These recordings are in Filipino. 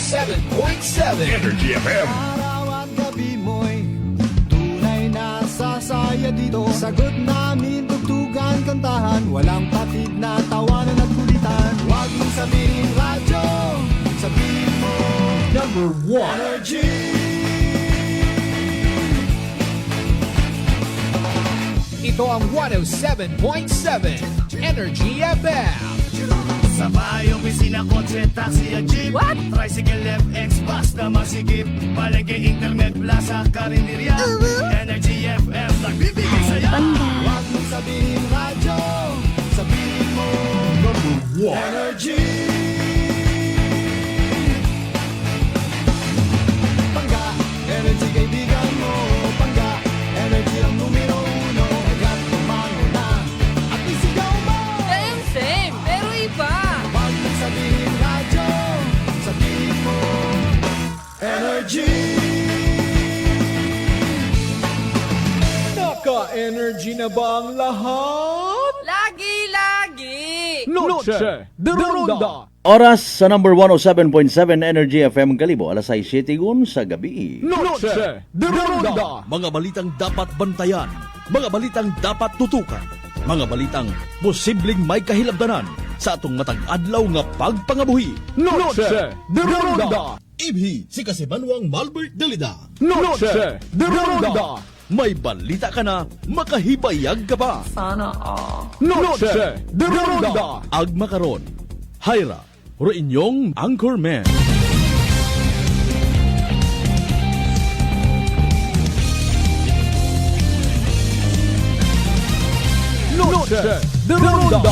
107.7 Energy FM. Araw at gabi mo'y tunay na sasaya dito. Sagot namin, tugtugan, kantahan, walang patid na tawanan at kulitan. Huwag mong sabihin radyo, sabihin mo Number 1. Energy. Ito ang 107.7 Energy FM. Sa bahay, opisina, kotse, taxi at jeep. What? Tricycle, FX, bus na masikip. Palengke, internet, plaza, karinderya. Energy FM, nagbibigay saya. Huwag mong sabihin radyo, sabihin mo Number 1. Energy. Pangga, energy kaibigan mo. Pangga, energy ang numero uno. Agad tumano na at isigaw mo. Same, pero iba. Huwag mong sabihin radyo, sabihin mo Energy. Naka-energy na ba ang lahat? Lagi-lagi. Noche de Ronda. Oras sa number 107.7 Energy FM Kalibo, alas 6:07 sa gabi. Noche de Ronda. Mga balitang dapat bantayan, mga balitang dapat tutukan, mga balitang posibleng may kahilabdanan sa atong matag adlaw nga pagpangabuhi. Noche de Ronda. Ibhi si Kasimanwang Malbert Dalida. Noche de Ronda. May balita ka na, makahibayag ka pa. Sana all. Noche de Ronda. Agma karon, Hyra, ro inyong anchorman. Noche de Ronda.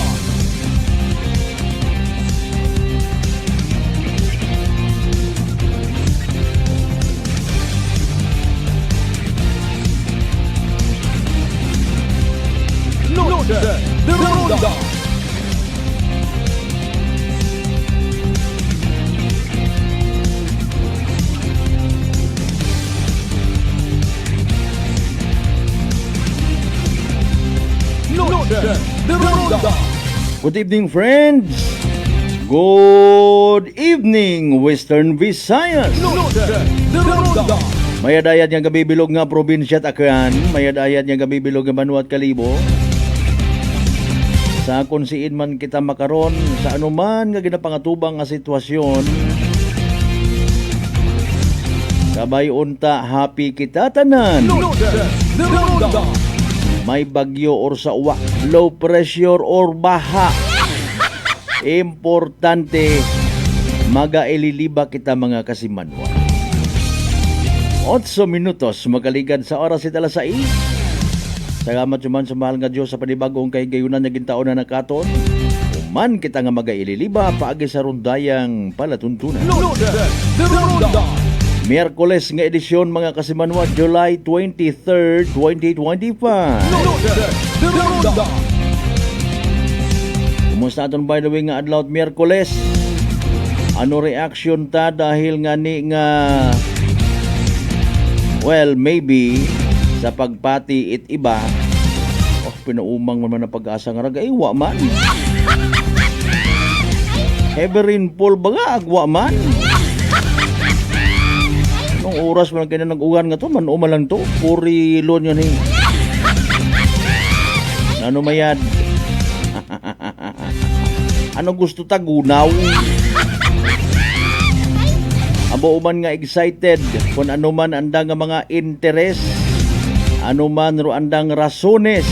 Noche de Ronda. Noche de Ronda. Good evening, friends. Good evening, Western Visayas. Noche de Ronda. Mayadayat nga gabibilog nga probinsya at Aklan, mayadayat nga gabibilog nga Banwa at Kalibo. Sa kung siin man kita makaron, sa anuman nga ginapangatubang nga sitwasyon, kabay unta, happy kita tanan. Noche de Ronda. May bagyo or sa uwa, low pressure or baha. Importante, magaililiba kita mga kasimanwa. 8 minutos makaligad sa oras ita alas 6. Salamat suman sa mahal nga Diyos sa panibagong kay gayunan nga gintaon na nakaton. Uman kita nga magaililiba paagi sa rundayang palatuntunan. Noche de Ronda. Miyerkules nga edisyon mga kasimanwa, July 23rd, 2025. Noche de Ronda. Kumusta aton by the way nga adlaw Miyerkules? Ano reaction ta dahil nga ni nga well, maybe sa pagpati it iba. Oh, pinaumang man na pag-asa nga raga, wa man. Heavy rainfall ba nga, agwa man. Nung oras man kaya nag-ugan nga to, manuma lang to. Puri lon yun eh. Ano mayad? Ano gusto tagunaw? Abo man nga excited kung ano man andang mga interes, ano man ro andang rasones.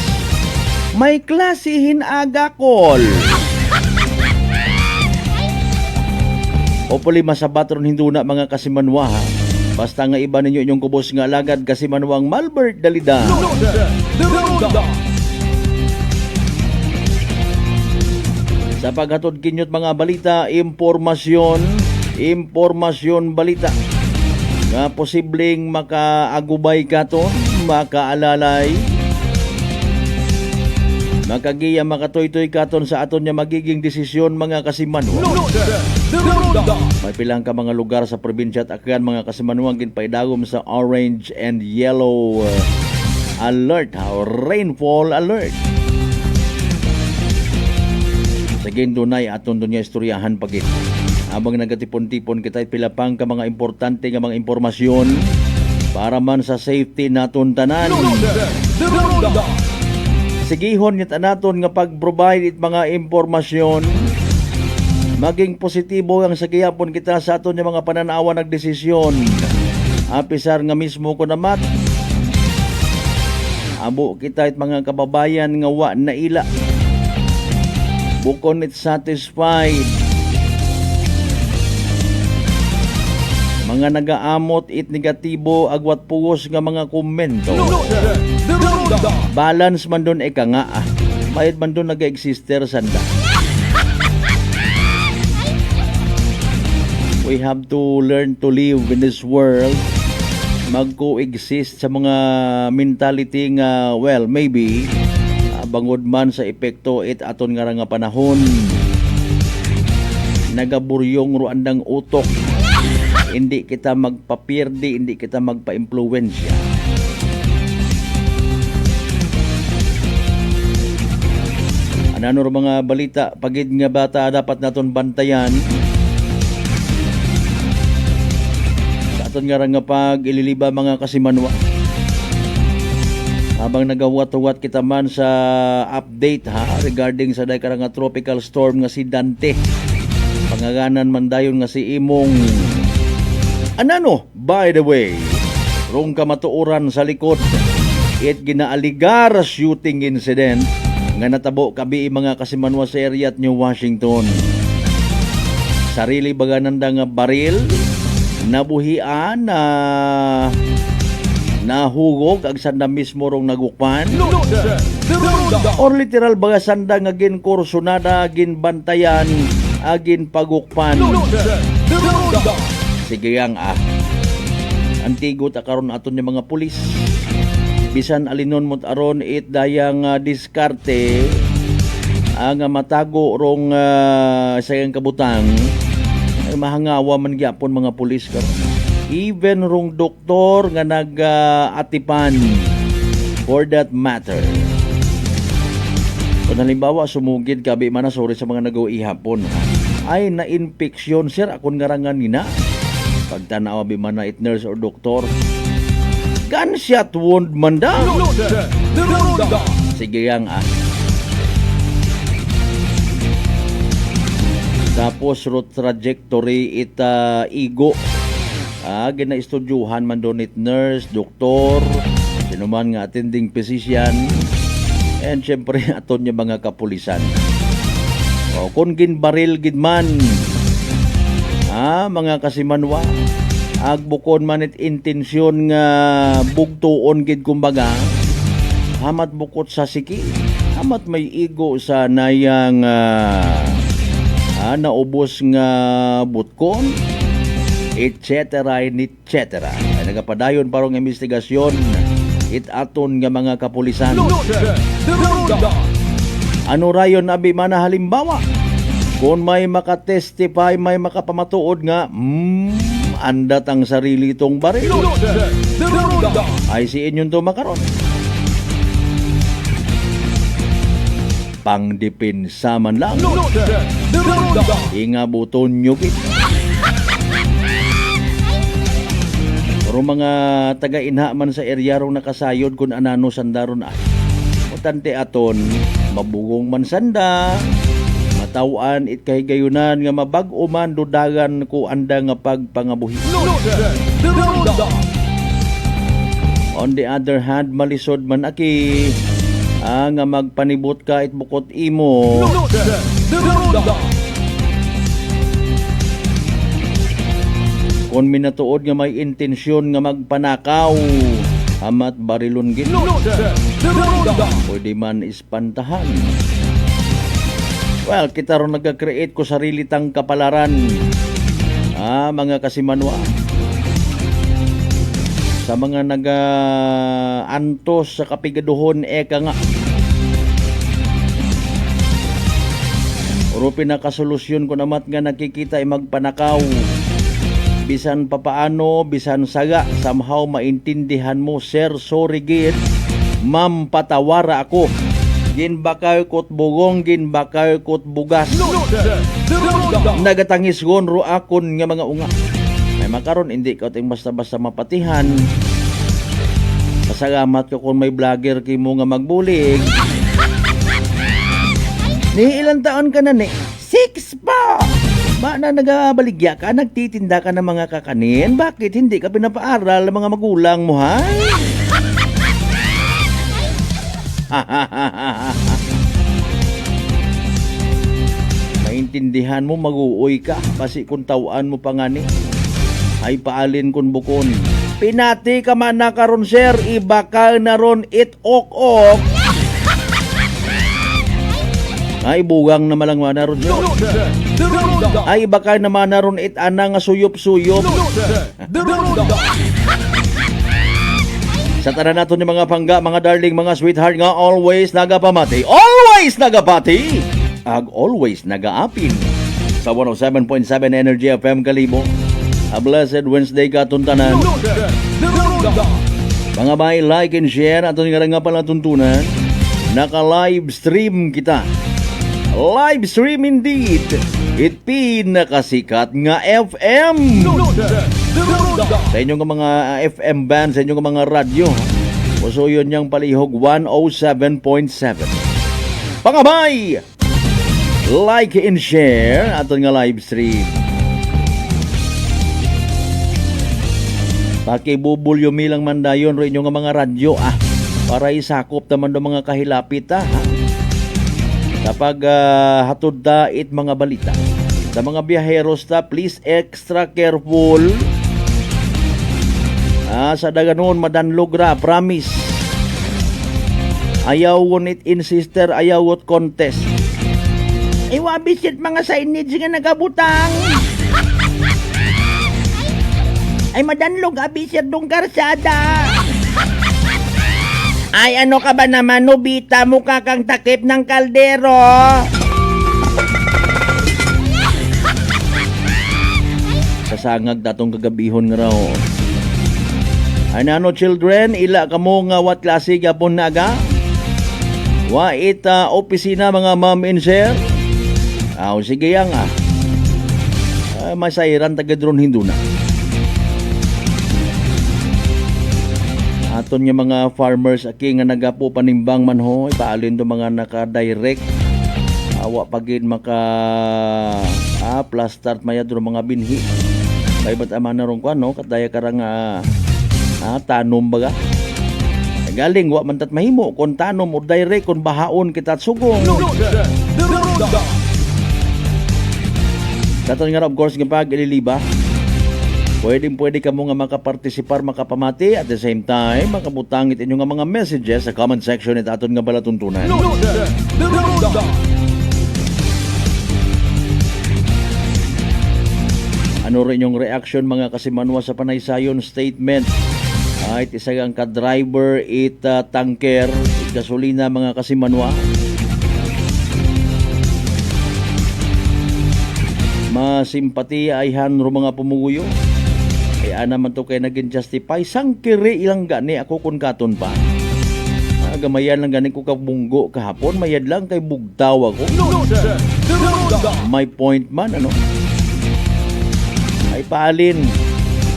May klasihin aga call. Hopefully masabatron hinduna mga kasimanwa ha. Basta nga iba ninyo inyong kubos nga alagad kasimanwang Malbert Dalida. Noche de Ronda. Sa paghatod kinyot mga balita, impormasyon balita nga posibleng makaagubay katon, makaalalay, makagiya, makatoy-toy katon sa aton nga magiging desisyon mga kasimanwa. Noche de Ronda. May pilang ka mga lugar sa probinsya at Aklan mga kasimanwang ginpaidagom sa orange and yellow alert, rainfall alert. Sa gindunay aton dunya istoryahan pagit Abang nagatipon-tipon kita pilapang ka mga importante nga mga impormasyon para man sa safety naton tanan. Ronda. Sigihon nit naton nga pag-provide it mga impormasyon maging positibo ang sagihapon kita sa aton nga mga pananawa nagdesisyon. Apisar nga mismo ko namat abo kita it mga kababayan nga wa na ila bukon it satisfied mga nagaamot it negatibo agwat puos nga mga komento. Ronda. Balance man doon eka nga Mayad man doon nag-exister sanda. We have to learn to live in this world. Mag-coexist sa mga mentality nga, well, maybe, bangod man sa epekto it aton nga nga panahon. Nagaburyong ruandang utok. Hindi kita magpapirdi, hindi kita magpa-impluwensya. Ano mga balita, pagid nga bata dapat naton bantayan. Nga nga pag ililiba mga kasimanwa habang nagawat-wat kita man sa update regarding sa day karang nga tropical storm nga si Dante pangaganan man dayon nga si imong anano by the way rong kamatuoran sa likod it ginaaligar shooting incident nga natabo kabi mga kasimanwa sa area at New Washington. Sarili bagananda nga baril nabuhian na nahugog ag sanda mismo rong nagukpan or literal baga sanda nga ginkursunada ginbantayan agin pagukpan. Sige ang antigo ta karon aton ni mga pulis bisan alinon mot aron it dayang diskarte ang matago rong sayang kabutang mahangawa man gyapon mga pulis karon. Even rong doktor nga nag-atipan for that matter. Kung halimbawa sumugid kabi man sorry sa mga nagawa ihapon ay na-infeksyon sir akon ngarangan nina pagtanaw bi man na it nurse or doktor gunshot wound man daw. Sige yang tapos route trajectory ita igo gina-estudyuhan man doon it nurse, doktor, sino man nga attending physician and syempre aton niya mga kapulisan. Kung ginbaril gid man mga kasimanwa agbukon man it intensyon nga bugtuon gid kumbaga hamat bukot sa siki hamat may igo sa nayang naubos nga butkon etc. Nagapadayon parong investigasyon it aton nga mga kapulisan. Ano rayon abi man halimbawa kung may makatestify may makapamatuod nga andat ang sarili itong baril ay si inyong to makaron pangdepensa man lang. Inga buton nyo kit. Pero mga taga-inha man sa area rong nakasayod kung anano sandaron ay. Mutante aton, mabugong man sanda, matawan it kay gayunan nga mabag-o man dudagan ko anda nga pagpangabuhi. On the other hand, malisod man aki nga magpanibot ka it bukot imo kung minatuod nga may intensyon nga magpanakaw amat barilon gid pwede man ispantahan. Well, kita ron nagka-create ko sarili tang kapalaran mga kasimanwa sa mga naga-antos sa kapigaduhon eka nga. Uro pinakasolusyon ko namat nga nakikita ay magpanakaw. Bisan papaano, bisan saga, somehow maintindihan mo, sir, sorry gid, ma'am, patawara ako. ginbakaw kot bugong, ginbakaw kot bugas. Loaded. Deronda. Nagatangis gon ro akon nga mga unga. Ay makaron hindi ka ting basta-basta mapatihan. Pasalamat ko kung may vlogger kay mo nga magbulig. Ni ilang taon ka na ni? 6 pa! Ba na nagabaligya ka, nagtitinda ka ng mga kakanin? Bakit hindi ka pinapaaral ng mga magulang mo, ha? Maintindihan mo, mag-uoy ka. Kasi kung tawaan mo pa nga ni, ay paalin kun bukon. Pinati ka man na karon sir, iba ka na ron it-ok-ok. Ay bugang na malang na ron sir. Loaded. Deronda. Ay iba ka naman na ron it-ana nga suyop-suyop. Loaded. Deronda. Sa tanan nato ni mga pangga, mga darling, mga sweetheart nga always nagapamati. Always nagapati! Ag always nagaapin. Sa 107.7 Energy FM Kalibo. A blessed Wednesday katuntanan. Loaded. Deronda. Mga bay, like and share ato nga pala tuntunan. Naka-live stream kita. Live stream indeed. It pinakasikat nga FM. Loaded. Deronda. Sa inyong mga FM band, sa inyong mga radyo. Pusuyon niyang palihog 107.7. Pangabay! Like and share ato nga live stream. Pakibubulyo milang mandayon rin yung mga radyo para isakop naman do mga kahilapit ha. Kapag hatod da it mga balita sa mga biyaheros ta, please extra careful. Sa daganon madanlogra, promise. Ayawon it in sister, ayawot contest. Wabisit mga signage nga nagabutang. Ay madanlog abisit dong karsada. Ay ano ka ba naman, Nobita, mukha kang takip ng kaldero. Kasangag datong kagabihon nga raw. Ano children, ila kamo nga wat klase gapon naga? Wa ita opisina mga ma'am and sir? Sige yang masairan tagadron hinduna. Aton nga mga farmers aki nga nagapo panimbang man ho, ipaalin do mga naka-direct. Awa pagin maka plus start mayad do mga binhi. Kay bat ama na ron ko no, kadaya karang tanom baga. Galing wa man tat mahimo kon tanom o direct kon bahaon kita sugong. Loaded. Deronda. Katon nga of course nga pag ililiba. Pwede ka mo nga makapartisipar, makapamati, at the same time, makabutangit inyo nga mga messages sa comment section at aton nga balatuntunan. Loaded. Deronda. Ano rin yung reaction mga kasimanwa sa panaysayon statement? Ay, isa ang ka-driver, tanker, gasolina mga kasimanwa. Masimpati ay hanro mga pumuguyo. Kaya naman to kay naging justify. Sangkiri ilang gani ako kun katon pa. Gamayan lang gani ko kabunggo kahapon. Mayad lang kay bugtaw ako. Loaded. Deronda. My point man, ano? Ay paalin.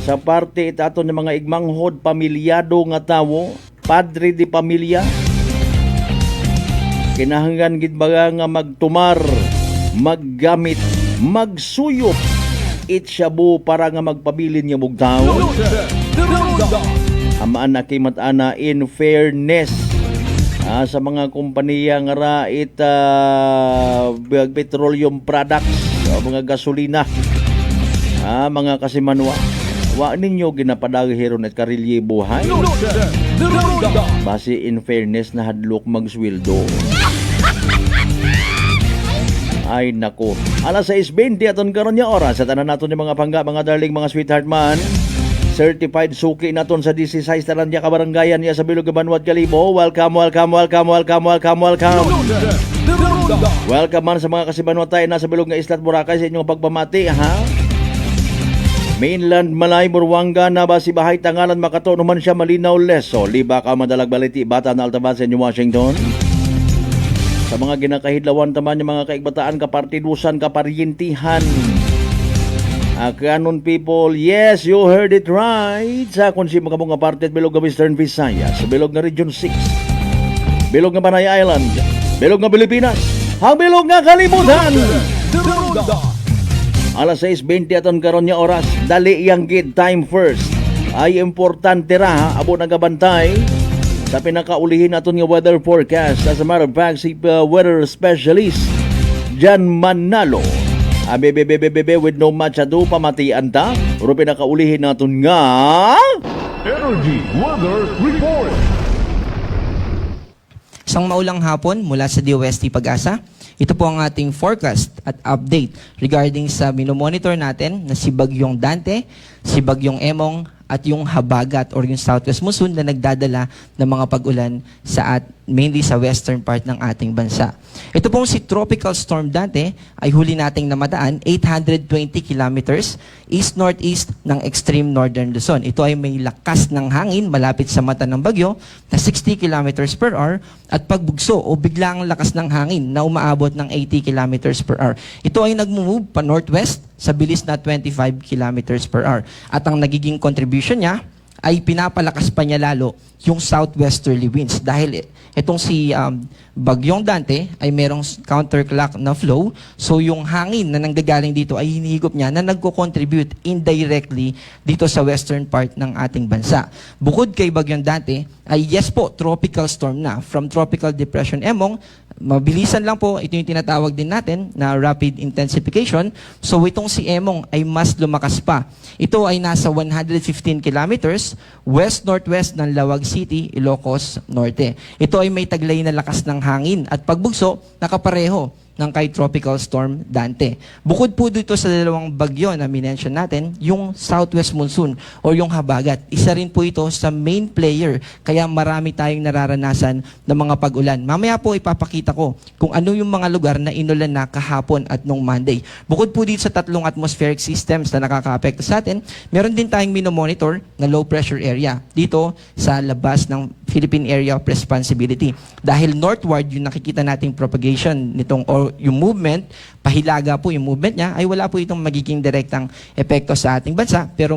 Sa parte itato ng mga igmanghod, pamilyado nga tawo, padre di pamilya. Kinahanglan gid baga nga magtumar, maggamit, magsuyop itsyabu para nga magpabilin nga bugtaw. Loaded. Deronda. Amaan na kimat-ana in fairness sa mga kompanya nga ra petroleum products, mga gasolina, mga kasimanwa. Wa ninyo ginapadagiron at karilye buhay. Loaded. Deronda. Base in fairness na hadlok magsweldo. Ay nako. Alas 6:20 aton karon nya oras sa tanan naton ni mga pangga, mga darling, mga sweetheart man. Certified suki naton sa 16 Talandya kabarangayan niya sa Bilog Banwat Kalibo. Welcome. Loaded. Deronda. Welcome man sa mga kasibanwat tayo nasa Bilog nga Islat Boracay sa inyong pagpamati ha. Mainland Malay, Burwanga, Nabasi, Bahay, Tangalan, Makato, numan siya malinaw leso. Liba ka madalag baliti, Bata na Altabas sa New Washington. mga ginakahidlawan taman yung mga kaigbataan, kapartidusan, kaparyentihan. Kanon people, yes, you heard it right. Sa kung si mga mga parte at bilog ng Western Visayas, bilog ng Region 6, bilog ng Panay Island, bilog ng Pilipinas, ang bilog ng kalibutan. Alas 6:20 aton karon nya oras, dali yang gid time first. Ay importante ra abo nagabantay sa pinakaulihin naton nga weather forecast. As a matter of fact, si weather specialist Jan Manalo. Abebebebebe with no much ado, pamatian ta. Pero pinakaulihin naton nga Energy Weather Report. Isang maulang hapon mula sa DOST Pag-asa. Ito po ang ating forecast at update regarding sa minomonitor natin na si Bagyong Dante, si Bagyong Emong, at yung habagat or yung southwest monsoon na nagdadala ng mga pag-ulan mainly sa western part ng ating bansa. Ito pong si Tropical Storm Dante ay huli nating namadaan 820 kilometers east-northeast ng extreme northern Luzon. Ito ay may lakas ng hangin malapit sa mata ng bagyo na 60 kilometers per hour at pagbugso o biglang lakas ng hangin na umaabot ng 80 kilometers per hour. Ito ay nagmumove pa northwest sa bilis na 25 kilometers per hour. At ang nagiging contribution niya ay pinapalakas pa niya lalo yung southwesterly winds dahil itong si Bagyong Dante ay merong counterclock na flow, so yung hangin na nanggagaling dito ay hinihigop niya na nagko-contribute indirectly dito sa western part ng ating bansa. Bukod kay Bagyong Dante ay yes po, tropical storm na from Tropical Depression Emong. Mabilisan lang po, ito yung tinatawag din natin na rapid intensification. So itong si Emong ay mas lumakas pa. Ito ay nasa 115 kilometers west-northwest ng Lawag City, Ilocos Norte. Ito ay may taglay na lakas ng hangin at pagbugso nakapareho ng kay Tropical Storm Dante. Bukod po dito sa dalawang bagyo na minention natin, yung southwest monsoon o yung habagat, isa rin po ito sa main player kaya marami tayong nararanasan ng mga pag-ulan. Mamaya po ipapakita ko kung ano yung mga lugar na inulan na kahapon at nung Monday. Bukod po dito sa tatlong atmospheric systems na nakaka-apekto sa atin, meron din tayong minomonitor na low pressure area dito sa labas ng Philippine Area of Responsibility. Dahil northward yung nakikita nating propagation nitong or yung movement, pahilaga po yung movement niya, ay wala po itong magiging direktang epekto sa ating bansa. Pero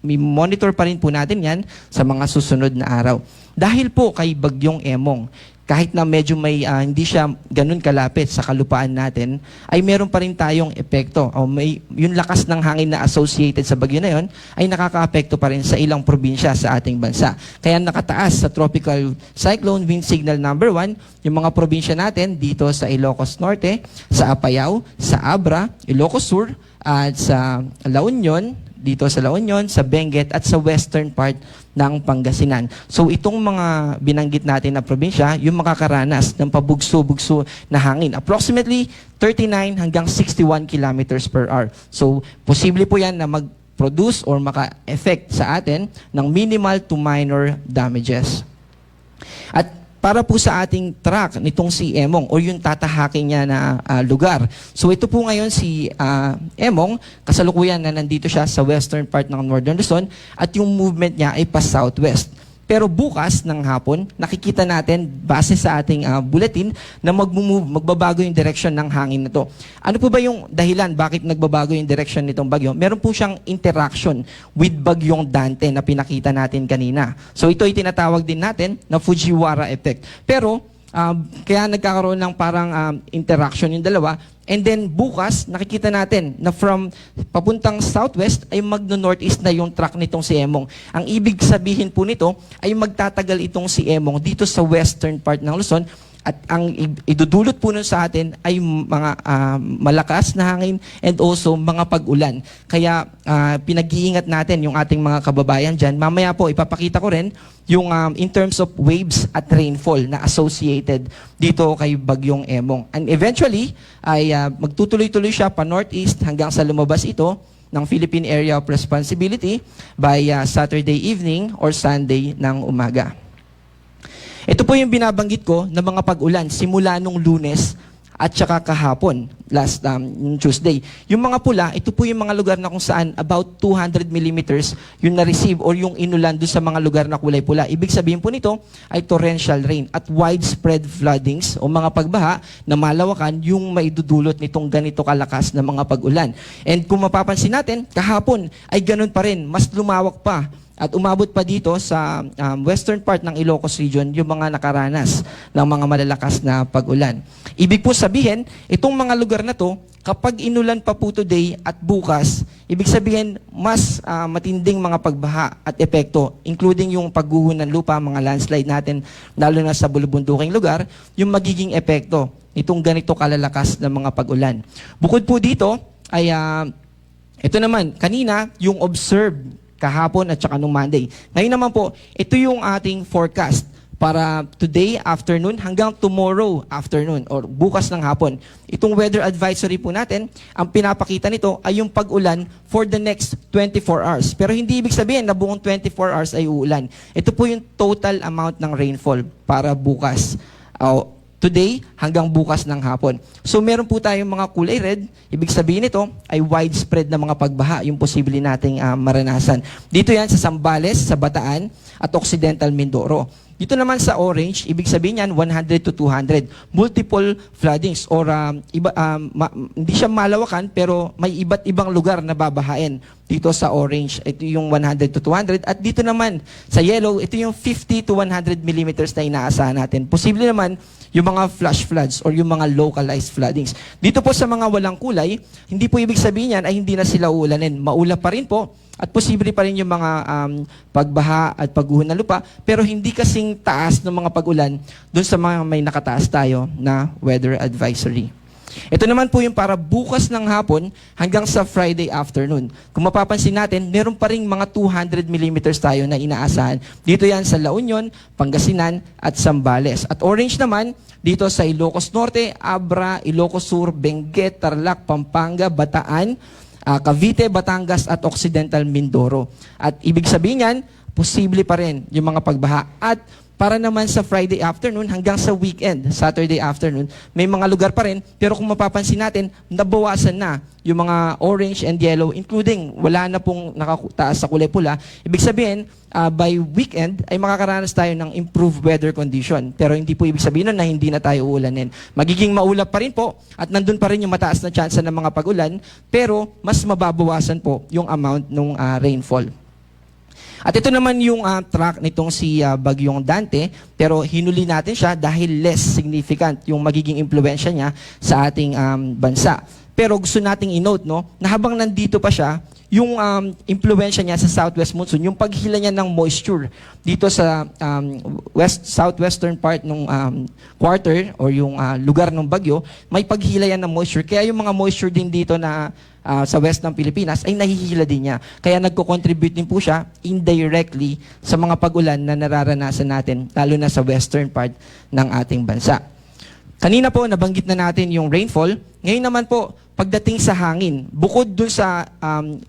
monitor pa rin po natin yan sa mga susunod na araw. Dahil po kay Bagyong Emong, kahit na medyo may hindi siya ganun kalapit sa kalupaan natin, ay meron pa rin tayong epekto. O may, yung lakas ng hangin na associated sa bagyo na yon ay nakaka-apekto pa rin sa ilang probinsya sa ating bansa. Kaya nakataas sa Tropical Cyclone Wind Signal number 1, yung mga probinsya natin dito sa Ilocos Norte, sa Apayao, sa Abra, Ilocos Sur, at sa La Union, dito sa La Union, sa Benguet, at sa western part ng Pangasinan. So itong mga binanggit natin na probinsya, yung makakaranas ng pabugso-bugso na hangin. Approximately 39 hanggang 61 kilometers per hour. So posible po yan na mag-produce or maka-effect sa atin ng minimal to minor damages. At para po sa ating track nitong si Emong o yung tatahakin niya na lugar. So ito po ngayon si Emong, kasalukuyan na nandito siya sa western part ng Northern Luzon at yung movement niya ay pa southwest. Pero bukas ng hapon, nakikita natin base sa ating bulletin na magbabago yung direction ng hangin na to. Ano po ba yung dahilan bakit nagbabago yung direction nitong bagyo? Meron po siyang interaction with Bagyong Dante na pinakita natin kanina. So ito ay tinatawag din natin na Fujiwara effect. Pero kaya nagkakaroon ng parang interaction yung dalawa. And then bukas, nakikita natin na from papuntang southwest ay magno-northeast na yung track nitong si Emong. Ang ibig sabihin po nito ay magtatagal itong si Emong dito sa western part ng Luzon at ang idudulot po nun sa atin ay mga malakas na hangin and also mga pag-ulan. Kaya pinag-iingat natin yung ating mga kababayan dyan. Mamaya po ipapakita ko rin yung in terms of waves at rainfall na associated dito kay Bagyong Emong. And eventually, ay magtutuloy-tuloy siya pa northeast hanggang sa lumabas ito ng Philippine Area of Responsibility by Saturday evening or Sunday ng umaga. Ito po yung binabanggit ko na mga pag-ulan simula nung Lunes at saka kahapon, last Tuesday. Yung mga pula, ito po yung mga lugar na kung saan about 200 millimeters yung na-receive or yung inulan doon sa mga lugar na kulay pula. Ibig sabihin po nito ay torrential rain at widespread floodings o mga pagbaha na malawakan yung maidudulot nitong ganito kalakas na mga pag-ulan. And kung mapapansin natin, kahapon ay ganun pa rin, mas lumawak pa. At umabot pa dito sa western part ng Ilocos region yung mga nakaranas ng mga malalakas na pag-ulan. Ibig po sabihin, itong mga lugar na to, kapag inulan pa po today at bukas, ibig sabihin mas matinding mga pagbaha at epekto, including yung pagguho ng lupa, mga landslide natin, lalo na sa bulubunduking lugar, yung magiging epekto nitong ganito kalalakas na mga pag-ulan. Bukod po dito, ay ito naman, kanina, yung observed kahapon at saka nung Monday. Ngayon naman po, ito yung ating forecast para today afternoon hanggang tomorrow afternoon or bukas ng hapon. Itong weather advisory po natin, ang pinapakita nito ay yung pag-ulan for the next 24 hours. Pero hindi ibig sabihin na buong 24 hours ay uulan. Ito po yung total amount ng rainfall para bukas. Today hanggang bukas ng hapon. So meron po tayong mga kulay red, ibig sabihin nito ay widespread na mga pagbaha yung posible nating maranasan. Dito yan sa Zambales, sa Bataan at Occidental Mindoro. Dito naman sa orange, ibig sabihin yan 100 to 200. Multiple floodings or hindi siya malawakan pero may iba't ibang lugar na babahain. Dito sa orange, ito yung 100 to 200. At dito naman sa yellow, ito yung 50 to 100 millimeters na inaasahan natin. Posible naman yung mga flash floods or yung mga localized floodings. Dito po sa mga walang kulay, hindi po ibig sabihin yan ay hindi na sila uulanin. Maulap pa rin po at posible pa rin yung mga pagbaha at pagguho ng lupa, pero hindi kasing taas ng mga pag-ulan doon sa mga may nakataas tayo na weather advisory. Ito naman po yung para bukas ng hapon hanggang sa Friday afternoon. Kung mapapansin natin, meron pa rin mga 200 millimeters tayo na inaasahan. Dito yan sa La Union, Pangasinan at Zambales. At orange naman, dito sa Ilocos Norte, Abra, Ilocos Sur, Benguet, Tarlac, Pampanga, Bataan, Cavite, Batangas at Occidental Mindoro. At ibig sabihin yan, posible pa rin yung mga pagbaha. At para naman sa Friday afternoon hanggang sa weekend, Saturday afternoon, may mga lugar pa rin. Pero kung mapapansin natin, nabawasan na yung mga orange and yellow, including wala na pong nakataas sa kulay pula. Ibig sabihin, by weekend ay makakaranas tayo ng improved weather condition. Pero hindi po ibig sabihin na hindi na tayo uulanin. Magiging maulap pa rin po at nandun pa rin yung mataas na tsansa ng mga pag-ulan, pero mas mababawasan po yung amount ng rainfall. At ito naman yung track nitong si Bagyong Dante, pero hinuli natin siya dahil less significant yung magiging impluwensya niya sa ating bansa. Pero gusto nating i-note na habang nandito pa siya, yung impluwensya niya sa southwest monsoon, yung paghila niya ng moisture dito sa southwestern part ng quarter or yung lugar ng bagyo, may paghila yan ng moisture. Kaya yung mga moisture din dito na sa west ng Pilipinas ay nahihila din niya. Kaya nagko-contribute din po siya indirectly sa mga pag-ulan na nararanasan natin, lalo na sa western part ng ating bansa. Kanina po, nabanggit na natin yung rainfall. Ngayon naman po, pagdating sa hangin, bukod dun sa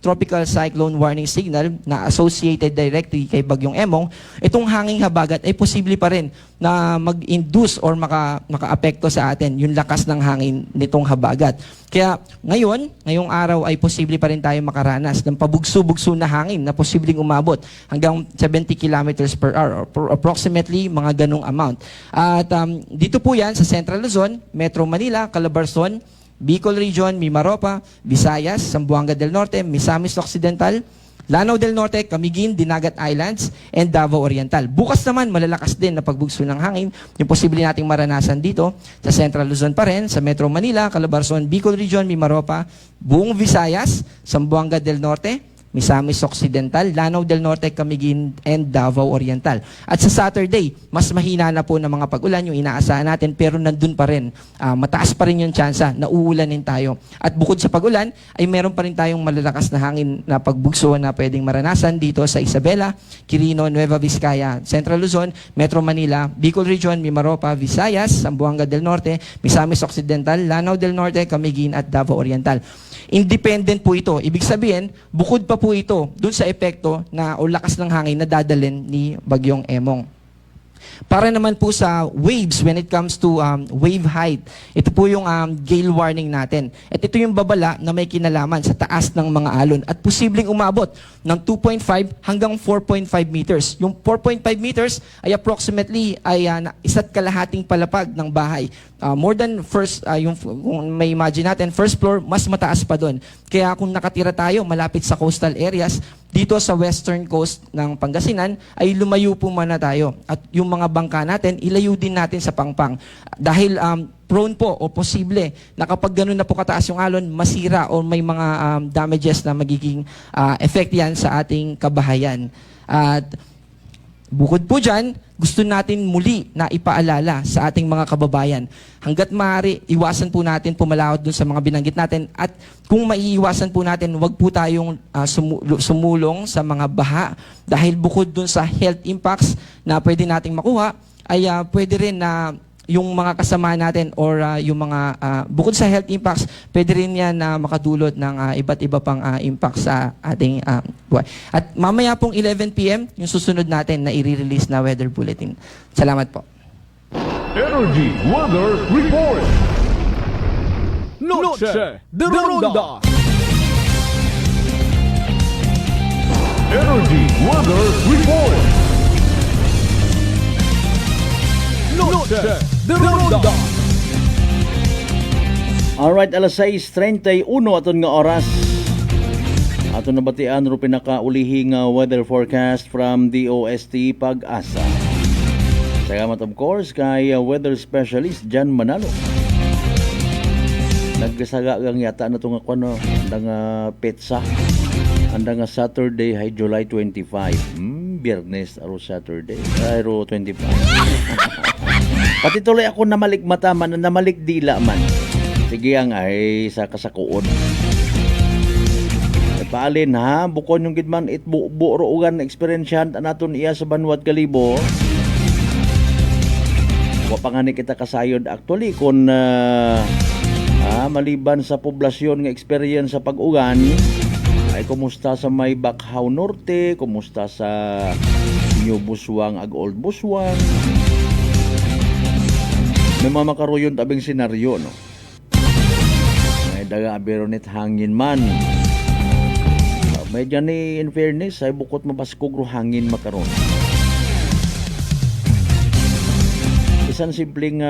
tropical cyclone warning signal na associated directly kay Bagyong Emong, itong hanging habagat ay posible pa rin na mag-induce or maka-apekto sa atin yung lakas ng hangin nitong habagat. Kaya ngayong araw ay posible pa rin tayo makaranas ng pabugso-bugso na hangin na posibleng umabot hanggang 70 kilometers per hour or approximately mga ganong amount. At dito po yan sa Central Luzon, Metro Manila, Calabarzon, Bicol Region, Mimaropa, Visayas, Zamboanga del Norte, Misamis Occidental, Lanao del Norte, Camiguin, Dinagat Islands, and Davao Oriental. Bukas naman, malalakas din na pagbugso ng hangin. Yung posible nating maranasan dito sa Central Luzon pa rin, sa Metro Manila, Calabarzon, Bicol Region, Mimaropa, buong Visayas, Zamboanga del Norte, Misamis Occidental, Lanao del Norte, Camiguin, and Davao Oriental. At sa Saturday, mas mahina na po ng mga pag-ulan yung inaasahan natin, pero nandun pa rin. Mataas pa rin yung tsansa na uulanin tayo. At bukod sa pag-ulan, ay meron pa rin tayong malalakas na hangin na pagbugso na pwedeng maranasan dito sa Isabela, Quirino, Nueva Vizcaya, Central Luzon, Metro Manila, Bicol Region, Mimaropa, Visayas, Zamboanga del Norte, Misamis Occidental, Lanao del Norte, Camiguin, at Davao Oriental. Independent po ito. Ibig sabihin, bukod pa po ito dun sa epekto na o lakas ng hangin na dadalhin ni Bagyong Emong. Para naman po sa waves, when it comes to wave height, ito po yung gale warning natin. At ito yung babala na may kinalaman sa taas ng mga alon at posibleng umabot ng 2.5 hanggang 4.5 meters. Yung 4.5 meters ay approximately ay 1.5 palapag ng bahay. More than first, kung may imagine natin, first floor, mas mataas pa doon. Kaya kung nakatira tayo malapit sa coastal areas, dito sa western coast ng Pangasinan, ay lumayo po muna tayo. At yung mga bangka natin, ilayo din natin sa pangpang. Dahil prone po o posible na kapag ganun na po kataas yung alon, masira o may mga damages na magiging effect yan sa ating kabahayan. At bukod po dyan, gusto natin muli na ipaalala sa ating mga kababayan. Hanggat maaari, iwasan po natin pumalawat dun sa mga binanggit natin. At kung maiiwasan po natin, wag po tayong sumulong sa mga baha. Dahil bukod dun sa health impacts na pwede nating makuha, ay pwede rin na yung mga kasama natin or yung mga bukod sa health impacts, pwede rin yan na makadulot ng iba't iba pang impacts sa ating buhay. At mamaya pong 11 p.m., yung susunod natin na i-release na weather bulletin. Salamat po. Energy Weather Report. Noche de Ronda. Energy Weather Report. Noche de Ronda. Alright, alas 6:31 aton nga oras. Aton nabatian ro pinakaulihing weather forecast from DOST Pag-asa. Salamat of course kay weather specialist Jan Manalo. Nagsaga gang yata na itong ako, andang petsa. Andang Saturday, hay July 25. Biyernes, aro Saturday. Aro 25. Pati tuloy ako namalikmata man, namalik dila man. Sige ang ay sa kasakuon. E paalin ha, bukon yung gidman it buoro ugan na eksperyensyahan naton iya sa Banwad Kalibo. Wapangani kita kasayod actually kung maliban sa poblasyon nga experience sa pag-ugan ay kumusta sa may Bakhaw Norte, kumusta sa New Buswang ag Old Buswang. May mga makaroyon tabing senaryo, no? May daga aberonit hangin man. May dyan in fairness, ay bukot mabaskog ro hangin makaroon. Isang simpleng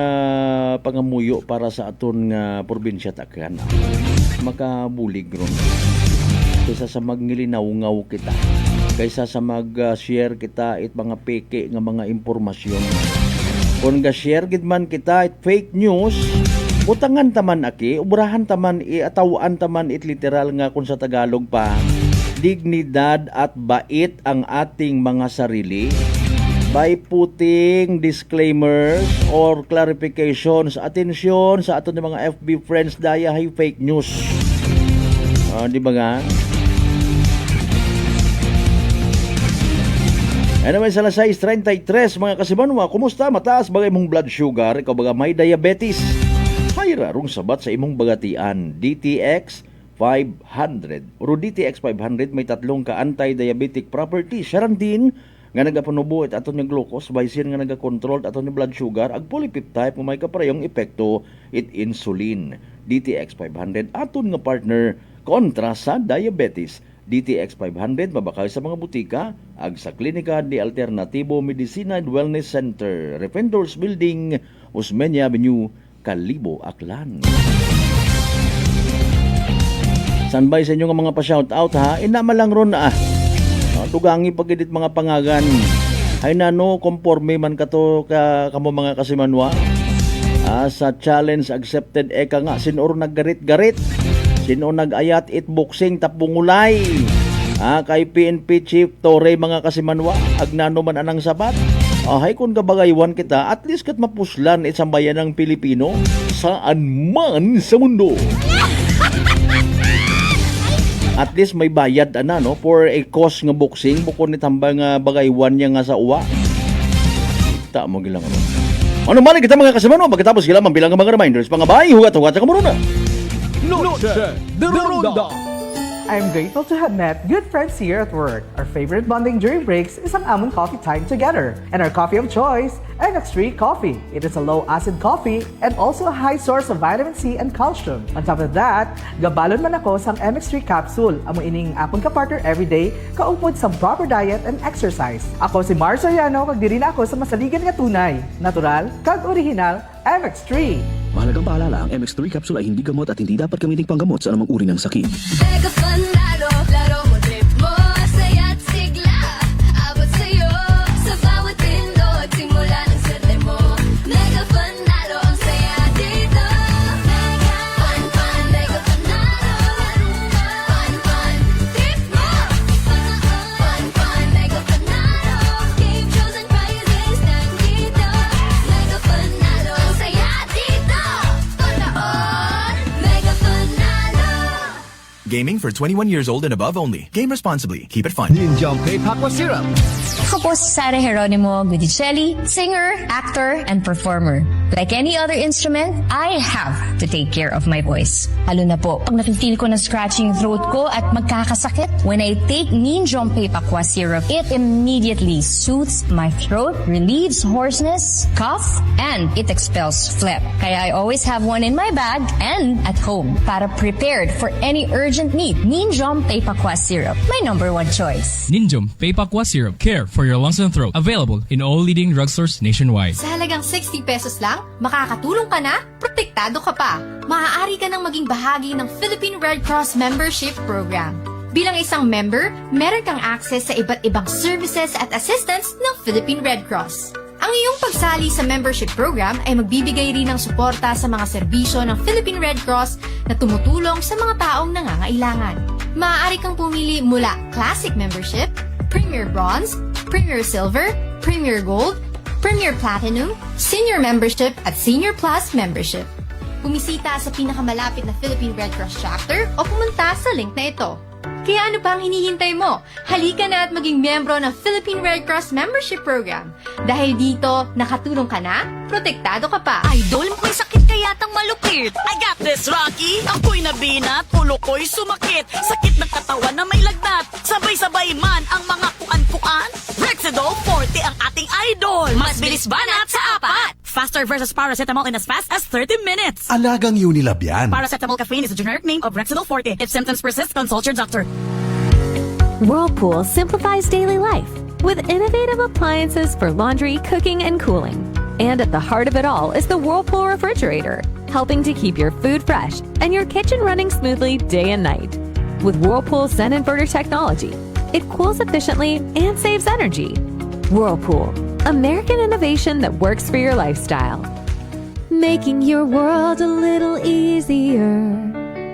pangamuyo para sa aton nga probinsya takyan. Makabulig ron. Kaysa sa magnilinaw-ngaw kita. Kaysa sa mag-share kita it mga peke nga mga impormasyon. Kung ga-share gid man kita it fake news, utangan taman aki, ubrahan taman atawaan taman it literal nga kung sa Tagalog pa, dignidad at bait ang ating mga sarili by putting disclaimers or clarifications. Atensyon sa aton mga FB friends daya hay fake news. Di ba nga? Anyway, sa alas 6:33 mga kasimanwa, kumusta? Mataas bagay mong blood sugar, ikaw baga may diabetes. Hayra rong sabat sa imong bagatian. DTX 500. Uro DTX 500 may tatlong ka anti-diabetic properties. Siya din nga nagapanubo at aton yung glucose, bisin nga nagakontrol at aton yung blood sugar, ag polypeptide mo may kaparehong epekto it insulin. DTX 500 aton nga partner kontra sa diabetes. DTX 500 mabakay sa mga butika ag sa klinika di Alternatibo Medicina and Wellness Center, Refendors Building, Osmeña Avenue, Kalibo, Aklan. Sanbay sa inyo nga mga pa-shout out ha, inama lang ron na tugangi pagidit mga pangagan. Ay nano conforme man kato kamo mga kasimanwa. Sa challenge accepted eka nga sinor naggarit-garit. Sino nag-ayat it boxing tapungulay. Kay PNP Chief Torre mga kasimanwa, agnano man anang sabat. Hay kung kabagaywan kita, at least kat mapuslan isang bayan ng Pilipino saan man sa mundo. At least may bayad no for a cost nga boxing bukod ni tambang bagaywan niya nga sa uwa. Ta mo gilang ano man kita mga kasimanwa pagkatapos gilamang bilang mga reminders pangabay hugat-hugat sa kamuruna. Noche de Ronda. I'm grateful to have met good friends here at work. Our favorite bonding during breaks is ang among coffee time together. And our coffee of choice, MX3 Coffee. It is a low-acid coffee and also a high source of vitamin C and calcium. On top of that, gabalon man ako sa MX3 capsule. Amo ining apong kapartner everyday, kaupod sa proper diet and exercise. Ako si Mars Soriano, kag diri na ako sa masaligan nga tunay, natural, kag original, MX3. Mahalagang paalala, ang MX3 capsule ay hindi gamot at hindi dapat gamitin panggamot sa anumang uri ng sakit. Mega fun lalo, laro mo, trip mo, saya't sigla, abot sa'yo, sa bawat pindot, simula ng swerte mo. Mega fun lalo, ang saya dito. Mega fun, fun, mega fun lalo, laro mo, fun, fun, trip mo. Fun, fun, mega fun lalo, game shows and prizes nandito. Mega fun lalo, ang saya dito. Panood, mega fun lalo. Gaming for 21 years old and above only. Game responsibly. Keep it fun. Ninjumpe Aqua Syrup. Ako po si Sara Geronimo Guidicelli, singer, actor, and performer. Like any other instrument, I have to take care of my voice. Lalo na po, pag nafe-feel ko na scratching throat ko at magkakasakit, when I take Ninjumpe Aqua Syrup, it immediately soothes my throat, relieves hoarseness, cough, and it expels phlegm. Kaya I always have one in my bag and at home para prepared for any urgent need. Ninjumpe Aqua Syrup, my number one choice. Ninjum Pepakwa Syrup. Care for your lungs and throat. Available in all leading drugstores nationwide. Sa halagang 60 pesos lang, makakatulong ka na, protektado ka pa. Maaari ka nang maging bahagi ng Philippine Red Cross Membership Program. Bilang isang member, meron kang access sa iba't ibang services at assistance ng Philippine Red Cross. Ang iyong pagsali sa membership program ay magbibigay rin ng suporta sa mga serbisyo ng Philippine Red Cross na tumutulong sa mga taong nangangailangan. Maaari kang pumili mula Classic Membership, Premier Bronze, Premier Silver, Premier Gold, Premier Platinum, Senior Membership at Senior Plus Membership. Bumisita sa pinakamalapit na Philippine Red Cross chapter o pumunta sa link na ito. Kaya ano pa ang hinihintay mo? Halika na at maging miyembro ng Philippine Red Cross Membership Program. Dahil dito, nakatulong ka na, protektado ka pa. Idol, may sakit ka yatang malupit. I got this, Rocky. Ako'y nabinat, ulo ko'y sumakit. Sakit ng katawan na may lagnat. Sabay-sabay man ang mga kuan-kuan. Rexidol Forte ang ating idol. Mas bilis banat sa apat. Faster versus paracetamol in as fast as 30 minutes. Alagang Unilab yan. Paracetamol caffeine is a generic name of Rexidol Forte. If symptoms persist, consult your doctor. Whirlpool simplifies daily life with innovative appliances for laundry, cooking, and cooling. And at the heart of it all is the Whirlpool refrigerator, helping to keep your food fresh and your kitchen running smoothly day and night. With Whirlpool Zen Inverter technology, it cools efficiently and saves energy. Whirlpool, American innovation that works for your lifestyle. Making your world a little easier.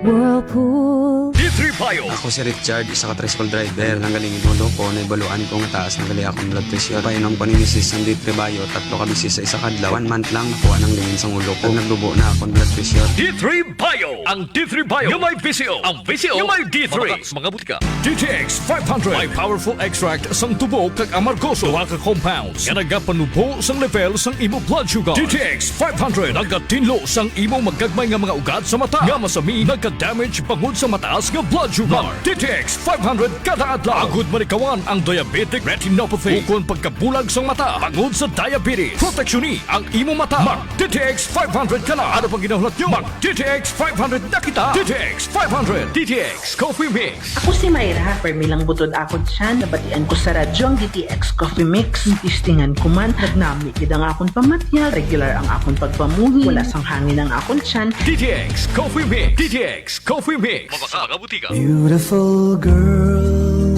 Whirlpool. D3 Bio. Ako si Richard, isa ka tricycle driver. Nanggalingin ulo ko, naibaluan ko nga taas ng gali akong blood pressure. Painong paninisis ng D3 Bio, 3 ka bisis sa isa kadlaw. 1 month lang nakuha ng lingin sa ulo ko. Nagdubo na akong blood pressure. D3 Bio. Ang D3 Bio, yung may VCO. Ang VCO, yung may D3. Mabataas mga butika. DTX 500. May powerful extract sang tubo kag amargoso. Duha ka compounds. Nga nagapanubo sang level sang imo blood sugar. DTX 500. Nagatinlo sang imo magagmay nga mga ugat sa mata. Nga masami nagka-damage pangod sa mataas nga blood sugar. DTX 500 kada adlaw. Agud manikawan ang diabetic retinopathy. Ukon pagkabulag sang mata pangod sa diabetes. Proteksyon ni ang imo mata. Mag DTX 500 kana. Ano pang ginahulat nyo? Mag DTX 500 na kita. DTX 500. DTX Coffee Mix. Ako si Mayra. Permilang butod ako dyan. Nabatian ko sa radyo ang DTX Coffee Mix. Tistingan ko man. Nagnami kid ang akong pamatya. Regular ang akong pagpamuhi. Wala sang hangin ang akong tiyan. DTX Coffee Mix. DTX Coffee Mix. Mabasa mga butika. Beautiful girl.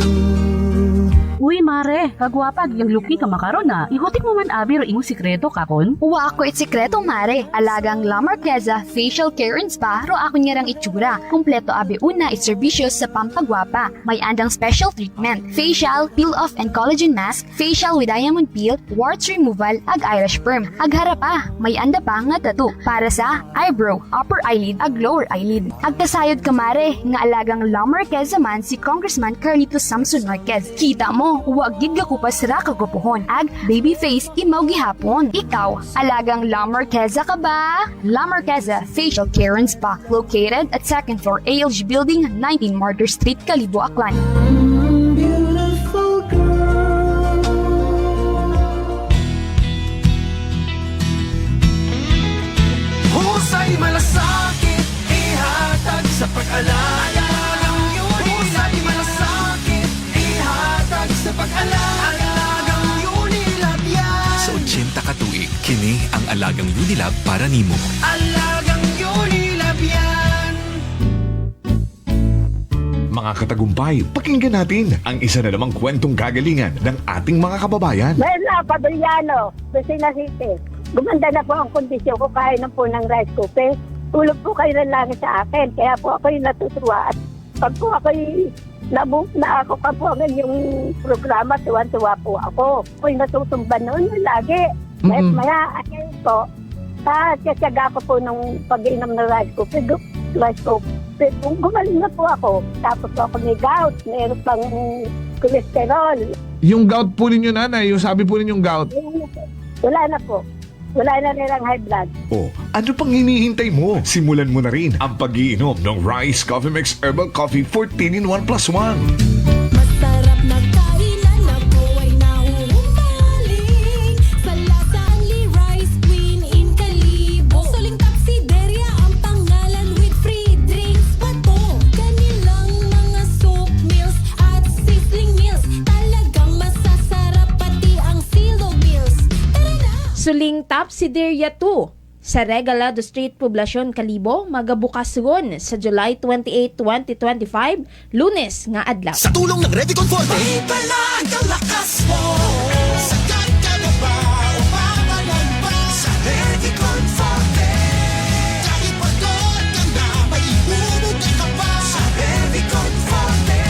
Uy, mare, kagwapag, yung luki ka makaroon na. Ihutik mo man abi ro imong sikreto kakon. Uwa ako it sikreto, mare. Alagang La Marqueza Facial Care and Spa ro ako niyarang itsura. Kompleto abi una it servisyo sa pampagwapa. May andang special treatment. Facial, peel-off and collagen mask, facial with diamond peel, warts removal, ag Irish perm. Ag harapa, may anda pa nga tattoo para sa eyebrow, upper eyelid, ag lower eyelid. Ag kasayod ka, mare, nga alagang La Marqueza man si Congressman Carlito Samson Marquez. Kita mo, Pero huwag gid ko pa sira kagupuhon. Ag baby face imaw gihapon. Ikaw, alagang La Marqueza ka ba? La Marqueza Facial Care and Spa, located at 2nd floor ALG Building, 19 Martyr Street, Kalibo, Aklan. Husay malasakit, ihatag sa pag-alala. Husay malasakit, ihatag sa pag-alala. Alagang Unilab yan. Sa 80 ka tuig, kini ang alagang Unilab para nimo. Alagang Unilab yan. Mga katagumpay, pakinggan natin ang isa na namang kwentong kagalingan ng ating mga kababayan. Mela Padriano, Lucena City. Gumanda na po ang kondisyon ko kaya na po ng rice cooker. Tulog po kayo ng langit sa akin. Kaya po ako yung natutuwa. At pag po ako na ako ka po ang yung programa, tuwan-tuwa po ako. Ako yung natutumban noon lagi. Maya, ayun po, tsatsaga ko po nung pag-inom ng rice cooker. Kung gumaling na po ako, tapos po ako may gout, mayroon pang cholesterol. Yung gout po ninyo, nanay, yung sabi po ninyong gout. Wala na po. Wala na nilang high blood. Oh, ano pang hinihintay mo? Simulan mo na rin ang pag-iinom ng Rice Coffee Mix Herbal Coffee 14 in 1 plus 1. Masarap na kainan na po ay nahuhumaling sa lasa ni Rice Queen in Kalibo. Suling Tapsideria ang pangalan with free drinks pa to. Kanilang mga soup meals at sizzling meals. Talagang masasarap pati ang silo meals. Tara na! Suling Tapsideria 2 sa Regalado Street, Poblacion, Kalibo, magabukas ron sa July 28, 2025, Lunes nga adlaw. Sa tulong ng Revicon Forte, ipalag ang lakas mo. Sagat ka na ba o papalag ba sa Revicon Forte? Kahit pagod ka na, may ibubuga ka pa sa Revicon Forte.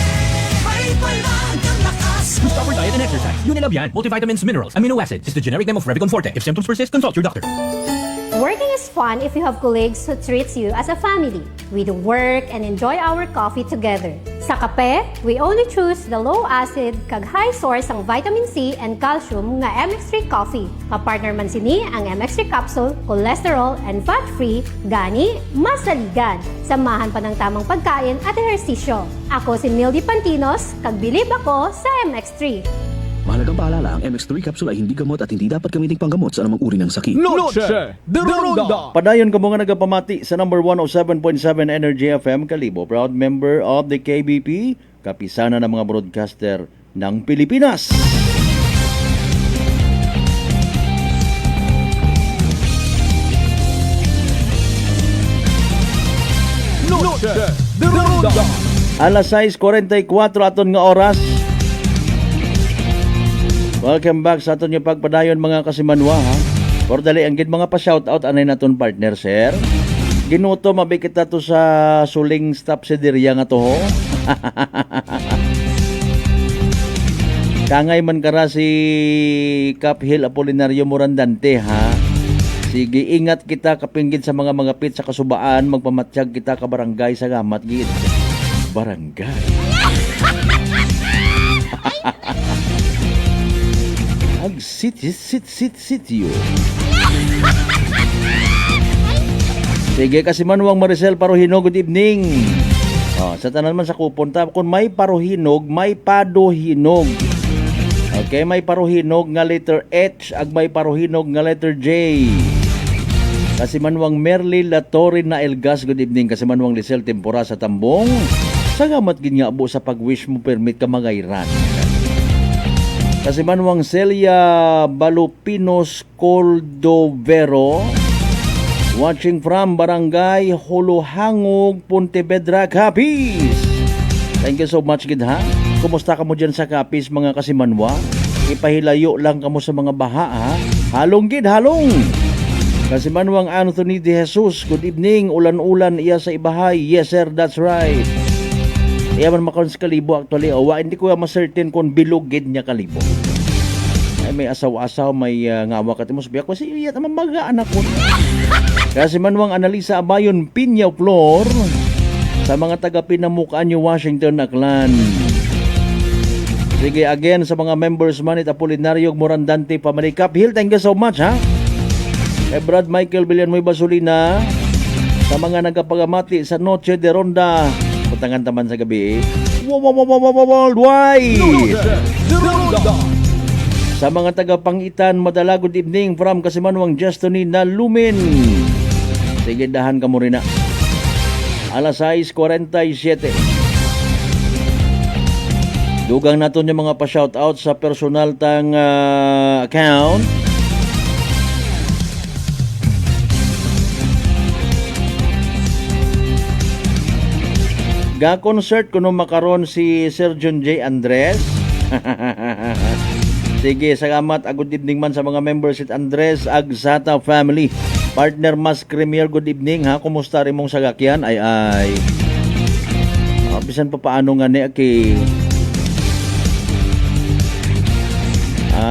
May palag ang lakas mo. Proper diet and exercise. Unilab yan. Multivitamins, minerals, amino acids. Is the generic name of Revicon Forte. If symptoms persist, consult your doctor. Working is fun if you have colleagues who treats you as a family. We do work and enjoy our coffee together. Sa kape, we only choose the low-acid kag high source ang vitamin C and calcium nga MX3 coffee. Kapartner man sini ang MX3 capsule, cholesterol and fat-free, gani, masaligan. Samahan pa ng tamang pagkain at ehersisyo. Ako si Mildy Pantinos, kag bilib ako sa MX3. Mahalagang paalala, ang MX3 capsule ay hindi gamot at hindi dapat gamiting panggamot sa anumang uri ng sakit. Noche de Ronda! Padayon ka mga nagapamati sa number 107.7 Energy FM Kalibo, proud member of the KBP, kapisana ng mga broadcaster ng Pilipinas. Noche de Ronda! Alas 6:44 aton nga oras. Welcome back sa aton yung pagpadayon mga kasimanwa ha. Por dali ang gid mga pa-shoutout anay naton partner sir. Ginuto mabi kita to sa Suling Tapsideria nga to ho. Kangay man kara si Caphil Apolinario Morandante ha. Sige ingat kita kapinggid sa mga pit sa kasubaan, magpamatsyag kita ka barangay sa gamat gid. Barangay. Ag sityo. Sige kasi Manuang Maricel Paruhinog, good evening. Sa tanan man sa kupon ta, kung may paruhinog, may paduhinog. Okay, may paruhinog nga letter H, ag may paruhinog nga letter J. Kasi Manuang Merly Latorre na Elgas, good evening. Kasi Manuang Lisel Tempora sa Tambong. Sagamat gid nga abo sa pag-wish mo permit ka magayran. Kasi Manuang Celia Balupinos Coldovero, watching from Barangay Huluhangog, Pontevedra, Capiz. Thank you so much gid ha. Kumusta ka mo dyan sa Capiz mga kasimanwa? Ipahilayo lang kamo sa mga baha ha. Halong gid, halong. Kasi Manuang Anthony De Jesus, good evening. Ulan-ulan iya sa Ibahay. Yes sir, that's right. Iya man makon sa Kalibo actually. Hindi ko ma-certain kung bilog gid niya Kalibo. Ay may asaw-asaw, may ngawa ka timo sabi ako si iya tamang maga anak ko. Kasi Manuang Analisa Abayon Pinya Flor sa mga taga Pinamukaan New Washington Aklan. Sige, again, sa mga members man, Apolinario Morandante Pamalikap Hill, thank you so much, ha? Kay Brad Michael Villanmoy Basulina, sa mga nagkapagamati sa Noche de Ronda, putangan taman sa gabi, worldwide! Sa mga taga-Pangitan, madala good evening from Kasimanwang Justini na Lumin. Sige, dahan ka mo rin na. Alas 6:47. Dugang natin yung mga pa-shoutout sa personal tang account. Ga-concert kuno makaron si Sir John J. Andres. Sige, salamat. Good evening man sa mga members at Andres Agsata family. Partner Mas Premier, good evening ha. Kumusta rin mong sagakyan? Ay. Bisan pa paano nga ni kay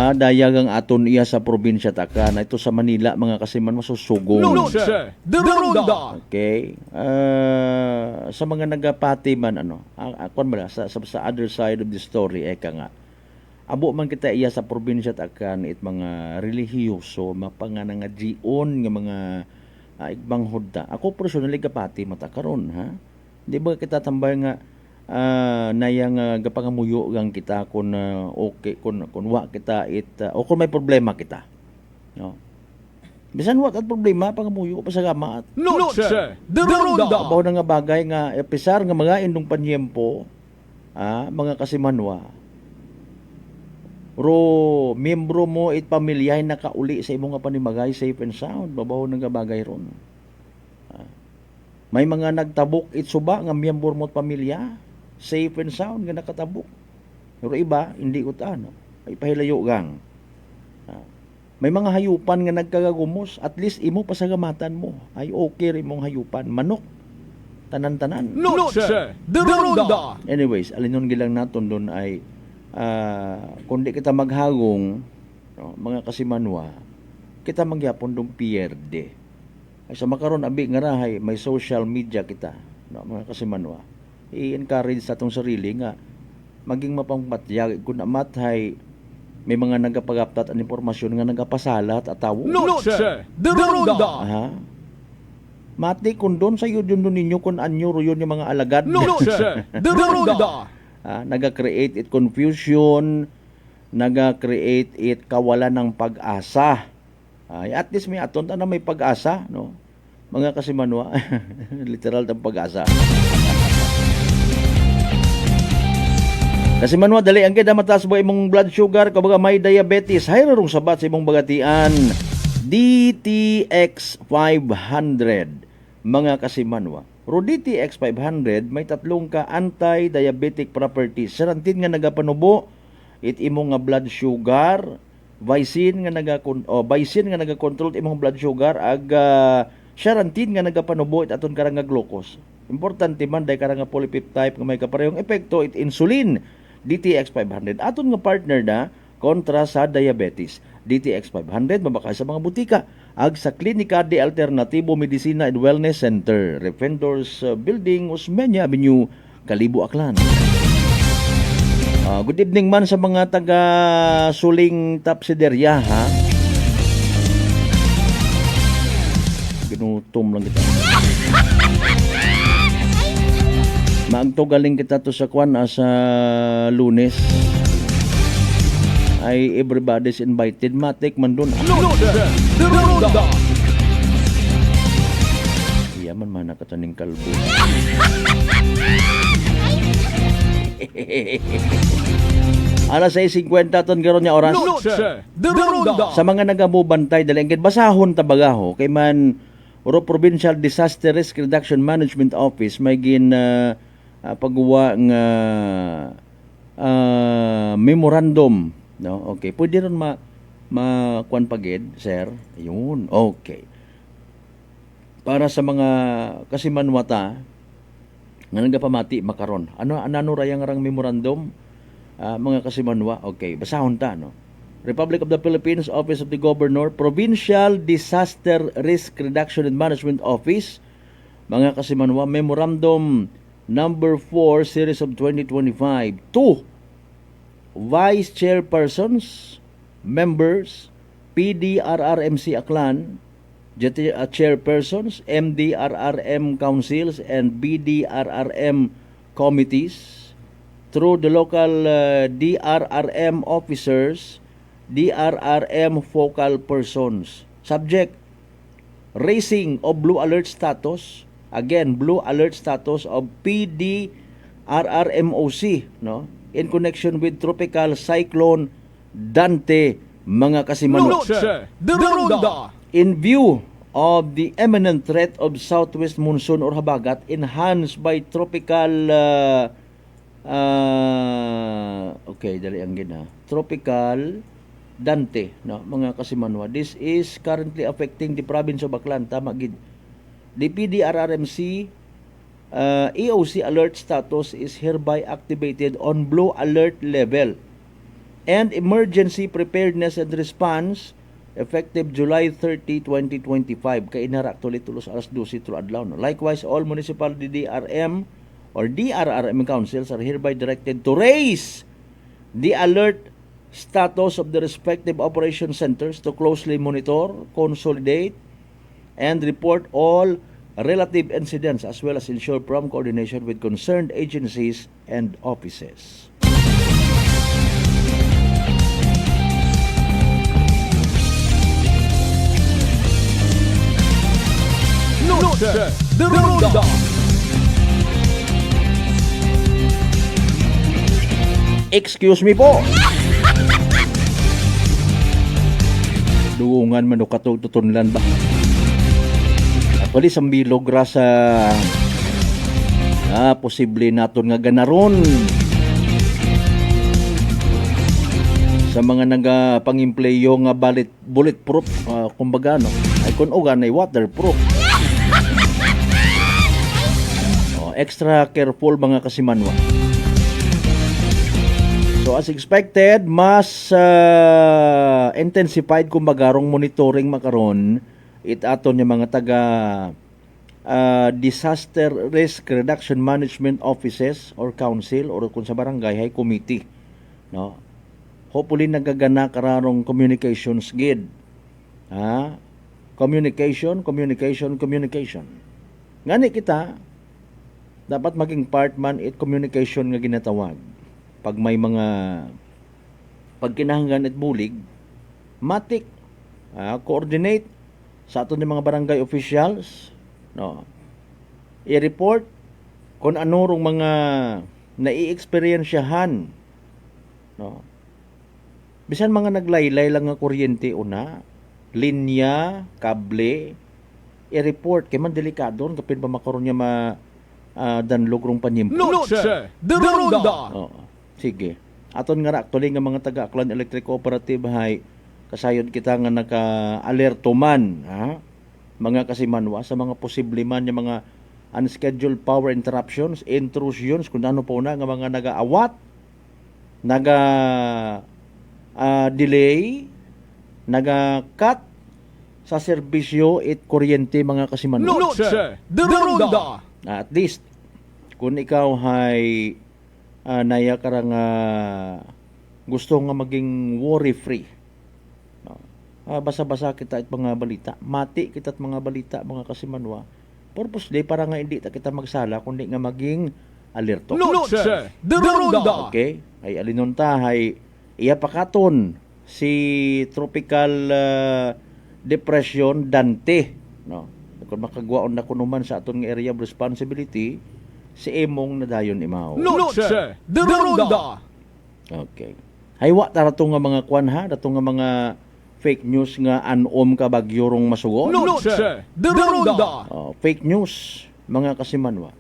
dayagang aton iya sa probinsya taka na ito sa Manila mga kasiman masusugong. Okay. Sa mga nagapati man akon ba sa other side of the story eka nga. Abo man kita iya sa probinsya takan it mga relihiyoso mapanga nga jion nga mga igbang hudda. Ako personally kapati mata karon ha. Di ba kita tambay nga nayang gapangamuyo gang kita kun okay kun wa kita o kung may problema kita. No. Bisan wa at problema pangamuyo pasagama at Noche de Ronda. Abaw na nga bagay nga episar nga mga indong panyempo mga kasimanwa. Ro miyembro mo it pamilya nakauli sa imong nga panimagay safe and sound babaw nga bagay ron. May mga nagtabok it suba nga miyembro mo at pamilya safe and sound nga nakatabok. Pero iba hindi utan ay pahilayo gang. May mga hayupan nga nagkagagumos at least imo pasagamatan mo ay okay rin mong hayupan manok tanan-tanan. Noche de Ronda. Anyways, alinon gilang naton doon ay kundi kita maghagong mga kasimanwa kita magyapon dong pierde ay sa makaron abi nga rahay may social media kita mga kasimanwa i-encourage sa atong sarili nga maging mapangpatyag kung amathay may mga nagapagaptat ang impormasyon nga nagapasalat at tawo. Noche de Ronda. Mati kung doon sa yun ninyo kung anyo yun yung mga alagad. Noche de Ronda. Naga-create it confusion, naga-create it kawalan ng pag-asa. At least may aton na may pag-asa, no? Mga kasimanwa, literal ng pag-asa. Kasi manwa dali ang kaya mataas ba imong blood sugar kabaga may diabetes hayrarong sabat sa imong bagatian DTX 500 mga kasimanwa. Ro DTX 500 may tatlong ka anti-diabetic properties. Sarantin nga nagapanubo it imong nga blood sugar, Vicin nga nagakontrol imong blood sugar ag sarantin nga nagapanubo it aton karang nga glucose. Importante man day karang nga polypeptide nga may kaparehong epekto it insulin. DTX 500 aton nga partner na kontra sa diabetes. DTX 500 mabakay sa mga butika ag sa Klinika de Alternativo Medicina and Wellness Center, Refendors Building, Osmeña Avenue, Kalibo, Aklan. Good evening man sa mga taga Suling Tapsideria ha. Ginutom lang kita. Maagtogaling kita to sa kwan sa Lunes. Ay everybody's invited. Matik man dun. Iyaman man nakataning kalbo. Alas 6:50 ton garon niya oras. Sa mga nagamubantay dali ang basahon tabagaho kay man Oro Provincial Disaster Risk Reduction Management Office may gin pagguwa nga memorandum, no? Okay, pwede ron kuan pagid, sir. Ayun. Okay. Para sa mga kasimanwata nga nagapamati makaron. Ano rayang rang memorandum mga kasimanwa? Okay, basahon ta, no? Republic of the Philippines, Office of the Governor, Provincial Disaster Risk Reduction and Management Office, mga kasimanwa, Memorandum Number 4, Series of 2025, to Vice Chairpersons, Members, PDRRMC Aklan, Chairpersons, MDRRM Councils, and BDRRM Committees, through the local DRRM officers, DRRM focal persons. Subject, raising of blue alert status, again, blue alert status of PDRRMOC, no? In connection with Tropical Cyclone Dante, mga kasimanwa. In view of the imminent threat of southwest monsoon or habagat enhanced by tropical Tropical Dante, no, mga kasimanwa. This is currently affecting the province of Aklan. Tama gid. The PDRRMC EOC alert status is hereby activated on blue alert level, and emergency preparedness and response effective July 30, 2025. Kay inara actually tulos alas 12 through adlaw. No? Likewise, all municipal DRRM or DRRM councils are hereby directed to raise the alert status of the respective operation centers to closely monitor, consolidate, and report all relative incidents, as well as ensure prompt coordination with concerned agencies and offices. Noche de Ronda. Excuse me po. Duungan man o katutunlan ba? Actually, sambilog ra sa posible naton nga ganaron sa mga nagapangempleyo nga bulletproof, kumbaga, no? Ay kun ogan ay waterproof. Extra careful mga kasimanwa. So as expected, mas intensified kumbaga rong monitoring makaron it aton yung mga taga disaster risk reduction management offices or council or kung sa barangay hay committee, no. Hopefully nagagana kararong communications gid. Communication. Ngani kita dapat maging part man it communication nga ginatawag. Pag may mga pagkinahanglan at bulig, matik coordinate sa aton ng mga barangay officials, no, i-report kung ano rong mga nai-experiensyahan, no. Bisan mga naglaylay lang nga kuryente una, linya, kable, i-report kay man delikado kapin pa makaroon niya danlog rong panyimpo. Noche de Ronda. Sige. Aton nga actually nga mga taga Aklan Electric Cooperative hay kasayod kita nga naka-alerto man, mga kasimanwa sa mga posible man yung mga unscheduled power interruptions, intrusions, kung ano po na nga mga nag-aawat, delay, naga-cut sa serbisyo at kuryente, mga kasimanwa. Noche de Ronda. At least kung ikaw hay naya karang gusto nga maging worry-free, basa-basa kita at mga balita, mati kita at mga balita, mga kasimanwa, purposely para nga hindi kita magsala kundi nga maging alerto. Noche de Ronda. Okay, ay alinunta hay iya pakaton si tropical depression Dante, no. Kung makagwaon na kunuman sa aton nga area of responsibility, si emong nadayon imaw. Noche de Ronda. Okay. Haywa tarato nga mga kwan ha, dato nga mga fake news nga anom ka bagyo rong masugon. Noche de Ronda. Fake news, mga kasimanwa.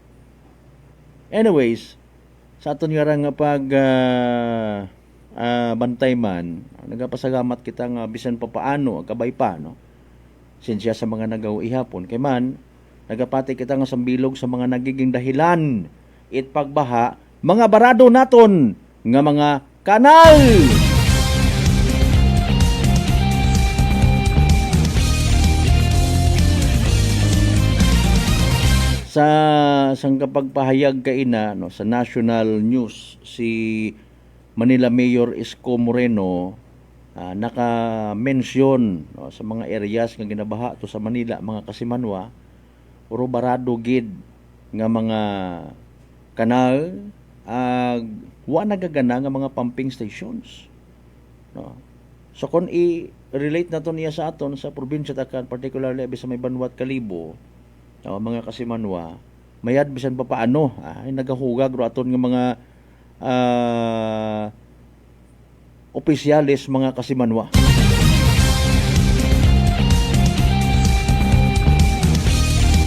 Anyways, sa aton nga nga pag bantay man, nagapasagamat kita nga bisan pa paano, kabay pa, no? Sinsya sa mga nagaw ihapon. Kay man, nagapati kita nga sambilog sa mga nagiging dahilan it pagbaha, mga barado naton nga mga kanal. Sa sang kapagpahayag kaina, no, sa national news, si Manila Mayor Isko Moreno naka-mention no, sa mga areas nga ginabaha to sa Manila, mga kasimanwa, puro barado gid nga mga kanal, wa nagagana nga mga pumping stations. No? So kung i-relate na to niya sa aton sa probinsya takan, particularly sa may Banwat Kalibo, no, mga kasimanwa, mayad bisan pa paano, ay nagahugag ro aton nga mga opisyalis, mga kasimanwa.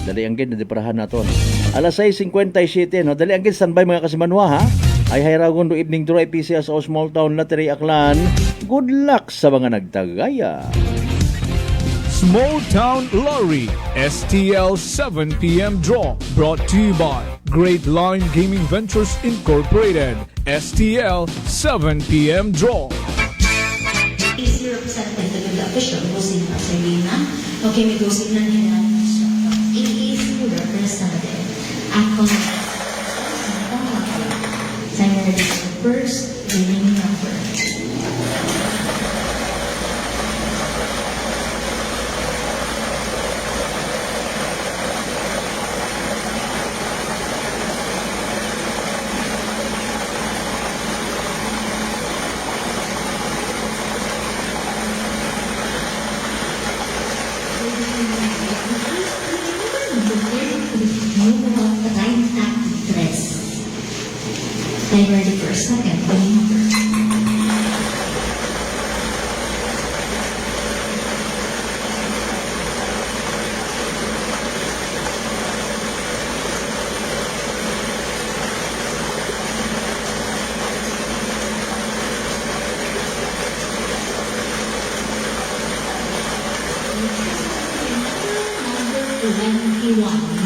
Dali ang gid nadiparahan naton. Alas 6:57 no, dali ang gid standby mga kasimanwa ha. Ay hayragon do evening to PCS o Small Town Lottery Aklan. Good luck sa mga nagtagaya. Small Town Lottery STL 7 p.m. draw brought to you by Great Line Gaming Ventures Incorporated. STL 7 p.m. draw. Is your representative of the official Rosina Serena? Okay, may Rosina nila. It is your representative. Ako Senator first winning number. Are you ready for a second?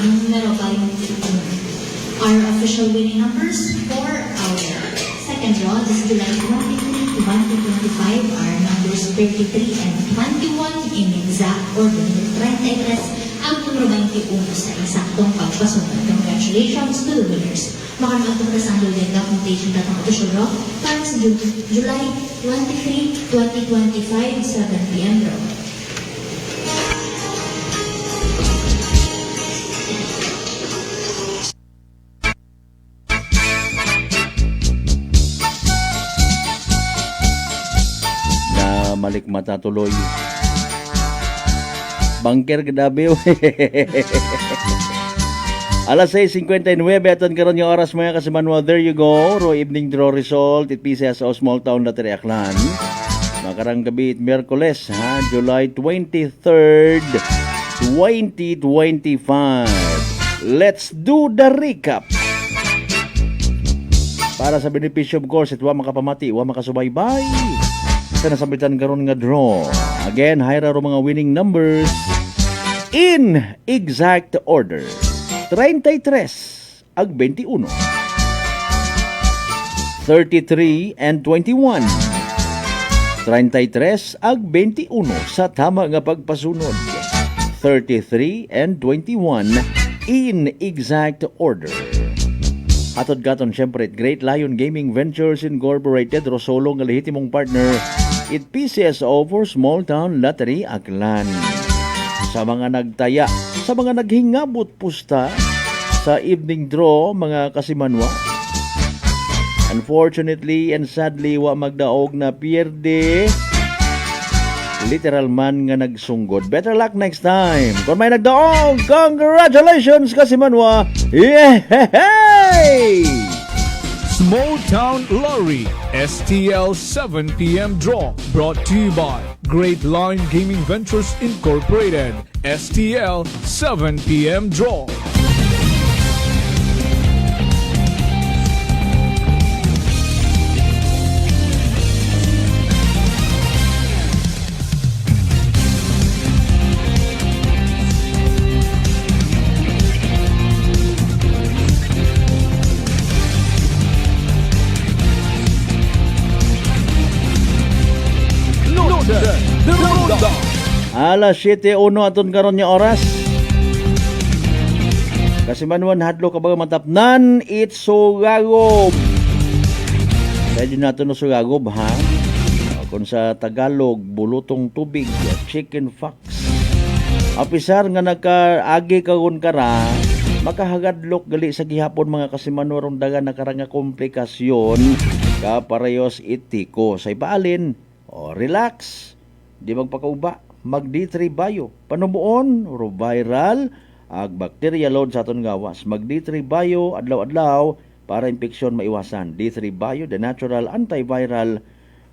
Numero 21. Our official winning numbers for our second draw this July 23, 2025 are numbers 33 and 21 in exact order. 33 ang numero 21 sa eksaktong pagpasunod. Congratulations to the winners. Makarang itong kasando din na computation datang official draw para sa July 23, 2025, 7 p.m. draw. Malik mata tuloy. Bangker Gadabe. Alas 6:59 aton karon yung oras mga kasimanwa. There you go. Ro evening draw result it PCS o Small Town Lottery Aklan. Makarang gabi Miyerkules ha, July 23rd, 2025. Let's do the recap. Para sa benepisyo of course, ito wa makapamati, wa makasubaybay. Nasambitan karon nga draw. Again, hayra ro mga winning numbers in exact order. 33 ag 21. 33 and 21. 33 ag 21 sa tama nga pagpasunod. 33 and 21 in exact order. Atod gaton syempre Great Lion Gaming Ventures Incorporated, Rosolo nga lehitimong partner it PCSO for Small Town Lottery Aklan. Sa mga nagtaya, sa mga naghingabot pusta sa evening draw mga kasimanwa, unfortunately and sadly wa magdaog na pierde. Literal man nga nagsunggod. Better luck next time. Kung may nagdaog, congratulations kasimanwa. Yay! Small Town Lottery STL 7 p.m. draw brought to you by Great Line Gaming Ventures Incorporated. STL 7 p.m. draw. Alas 7:01 aton karon nga oras. Kasi manuan hadlo ka ba matapnan, it's so gagom. Sa Medyo nato no sugagob ha. Kung sa Tagalog, bulutong tubig, chicken fox. Apisar nga nakaagi kagon kara, makahagadlok gali sa gihapon mga kasimanurong daga nakaranga komplikasyon kaparehos itiko. Sa ipaalin, relax, di magpakauba, mag D3 Bio. Panubuon, viral, ag bacteria load sa aton gawas. Mag D3 Bio, adlaw-adlaw, para infeksyon maiwasan. D3 Bio, the natural antiviral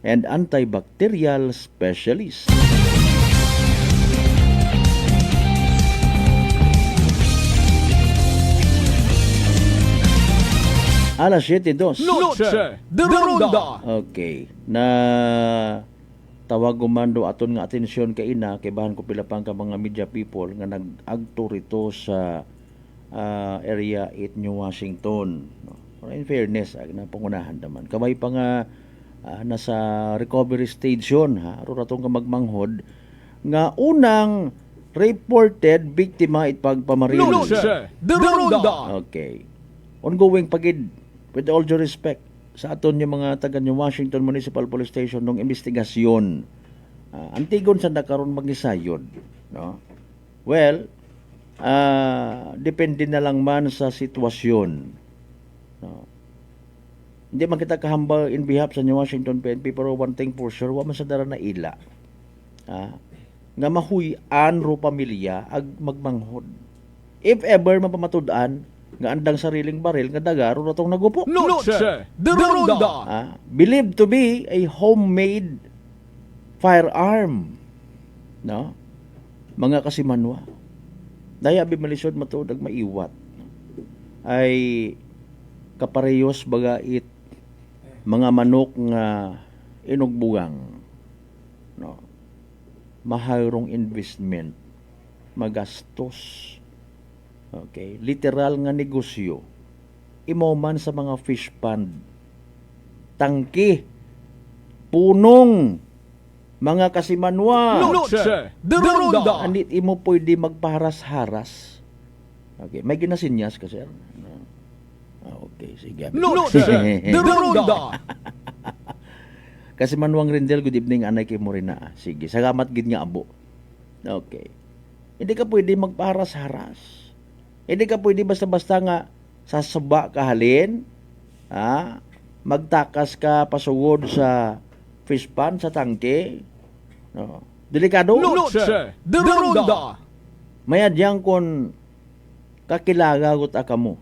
and antibacterial specialist. Alas 7:02. Noche de Ronda. Okay. Na tawag gumando aton nga atensyon kay ina kay bahan ko pila pang ka mga media people nga nag-agto rito sa area 8 New Washington. In fairness, na pangunahan naman. Kamay pa nga nasa recovery stage yun, ha? Aron ratong ka magmanghod nga unang reported biktima itpagpamaril. Noche de Ronda. Okay. Ongoing pagid, with all due respect, sa aton yung mga taga New Washington Municipal Police Station nung investigasyon. Antigon sa nakaroon mag-isayod. No? Well, depende na lang man sa sitwasyon. No? Hindi man kita kahambal in behalf sa New Washington PNP, pero one thing for sure, wa man sa dara na ila. Nga mahuyan ro pamilya ag magmanghod. If ever mapamatud-an nga andang sariling baril nga dagaro na tong nagupo. Noche de Ronda. Believed to be a homemade firearm. No? Mga kasimanwa. Daya bimalisod matuod ag maiwat. Ay kaparehos bagait mga manok nga inugbugang. No? Maharong investment, magastos. Okay, literal nga negosyo. Imo man sa mga fish pond, tangki, punong, mga kasimanwa. Noche de Ronda. Anit imo pwede magpaharas-haras. Okay, may ginasinyas ka, sir. Okay, sige. Noche de Ronda. Kasi Manuang Rindel, good evening, anay kay Morena. Sige, salamat gid nga abo. Okay. Hindi ka pwede magpaharas-haras. Hindi ka pwede basta-basta nga sasaba ka halin, magtakas ka pasugod sa fish pond, sa tangke. No. Delikado. Noche de Ronda. Mayadyan kon kakilaga gut ka mo.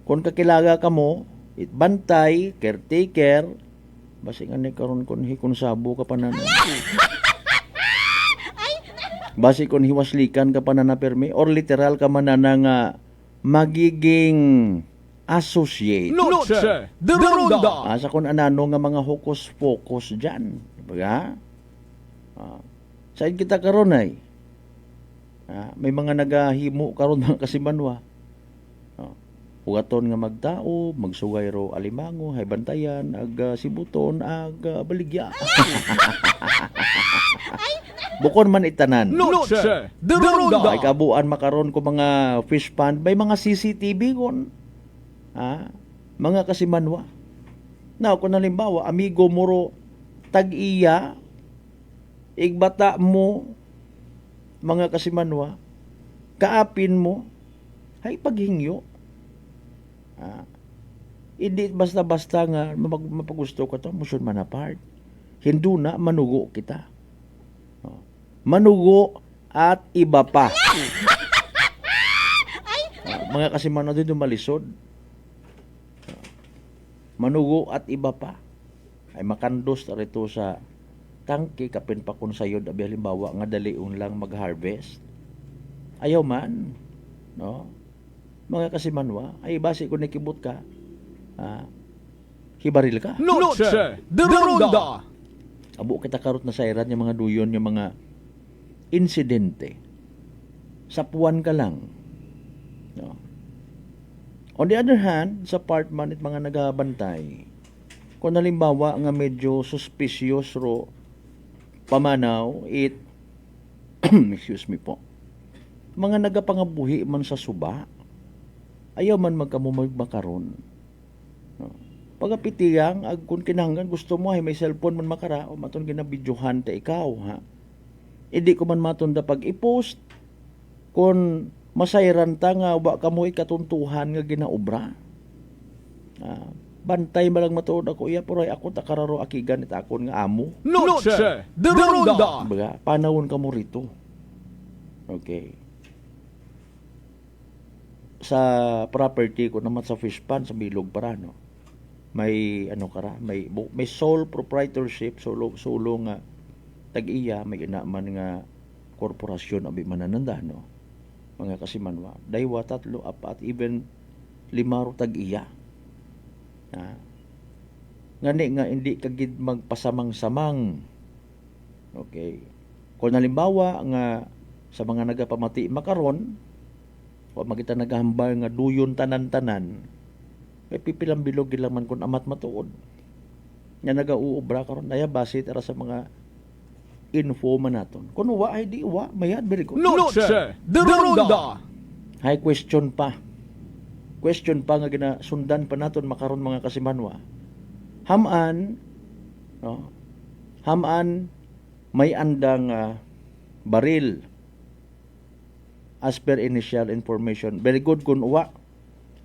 Kung kakilaga ka mo, bantay, caretaker, basi nga ni karon kon hikonsabo ka pa na. Basi kon hiwaslikan ka pa na permi or literal ka man na nga magiging associate. Noche de Ronda. Sa kon anano nga mga hocus-pocus dyan. Diba? Saan kita karon ay? May mga nagahimo karon mga kasimanwa. Hugaton nga magtao, magsugay ro alimango, hay bantayan, ag sibuton, ag baligya. Bukon man itanan. Noche de Ronda. Ay kabuan makaron ko mga fish pond, may mga CCTV kon. Mga kasimanwa. Now, kung halimbawa, amigo mo ro tag-iya, igbata mo, mga kasimanwa, kaapin mo, hay paghingyo. Hindi basta-basta nga mapagusto ka to, musyon man apart. Hindu na, manugo kita. Manugo at iba pa. Mga kasimanwa din malisod. Manugo at iba pa. Ay makandos na rito sa tangke kapin pa kung sayod abi halimbawa nga daliun lang mag-harvest. Ayaw man. No? Mga kasimanwa, ay basi kung nakibot ka, hibaril ka. Noche de Ronda. Abo kita karot na sa iran yung mga duyon, yung mga insidente. Sapuan ka lang. No? On the other hand, sa part man it mga nagabantay, kung halimbawa nga medyo suspicious ro pamanaw, excuse me po, mga nagapangabuhi man sa suba, ayaw man magkamumag makaron. No? pagapitiyang ag kung kinahanglan gusto mo ay may cellphone man makara o maton ginabidyohan ta ikaw ha. Hindi ko man matunda pag i-post kung masayran ta nga wa ka mo ikatuntuhan nga ginaobra. Bantay malang matuod ako iya pero ako takararo akigan ita akon nga amo. Noche de Ronda. Baga, panahon ka mo rito. Okay. Sa property ko naman sa fish pond sa Bilog para no. May ano kara, may sole proprietorship solo nga tag-iya may inaman nga korporasyon abi manananda no. Mga kasimanwa, daywa 3, 4 even 5 tag-iya. Ngani nga hindi kagid magpasamang-samang. Okay. Kung halimbawa nga sa mga nagapamati makaron, wa makita naghambal nga duyon tanan-tanan, may pipilang bilog gilaman kun amat matuod. Nga nagauubra karon daya base tara sa mga info man naton. Kung wa ay di wa, mayad very good. Noche de Ronda. Hay question pa. Question pa nga ginasundan pa naton makaron mga kasimanwa. Haman, no? Haman may andang baril as per initial information. Very good kun wa.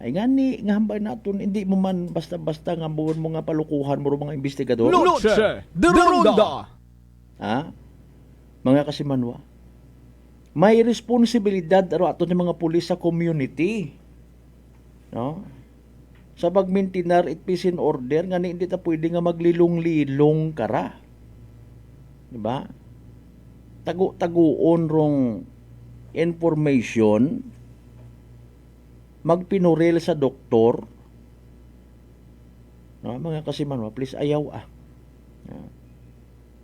Ay ngani nga hambay naton hindi mo man basta-basta nga buwan mo nga palukuhan mo mga investigador. Noche de Ronda. Mga kasimanwa, may responsibilidad aro ato ng mga pulis sa community. No? Sa pagmintinar it peace and order nga hindi ta pwede nga maglilong-lilong kara. Di ba? Tagu-taguon rong information magpinuril sa doktor. No, mga kasimanwa, please ayaw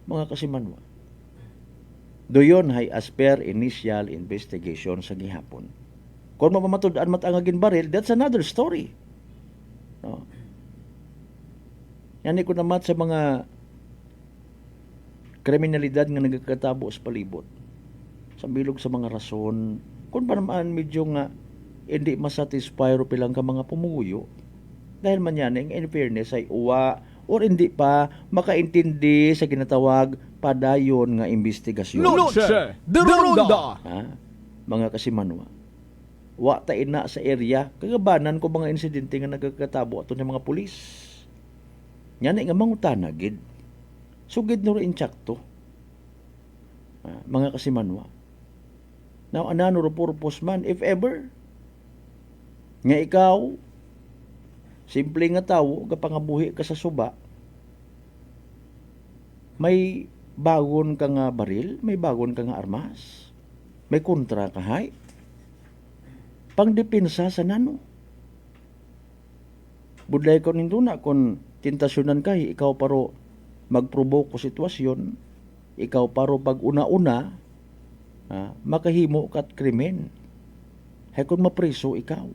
mga kasimanwa. Doyon hay as per initial investigation sa gihapon. Kung mamatud-an matangagin baril, that's another story. No. Yan ko naman sa mga kriminalidad nga nagkatabo sa palibot. Sa bilog sa mga rason, kung pa naman medyo nga hindi masatisfy ro pilang ka mga pumuyo, dahil man yan, in fairness ay uwa or hindi pa makaintindi sa ginatawag padayon nga investigasyon. Noche de Ronda. Mga kasimanwa, wa ta ina sa area kagabanan ko mga insidente nga nagkakatabo ato ng mga pulis. Yan nga mangutana gid. Sugid no rin insakto. Mga kasimanwa. Now anano ro purpose man if ever nga ikaw simple nga tawo gapangabuhi ka sa suba, may bagon ka nga baril, may bagon ka nga armas, may kontra ka hay, pangdepensa sa nano. Budlay ko nindo na kung tentasyonan ka, ikaw paro magprovoke ko sitwasyon, ikaw paro pag una-una, makahimo kat krimen. Hay kung mapriso ikaw,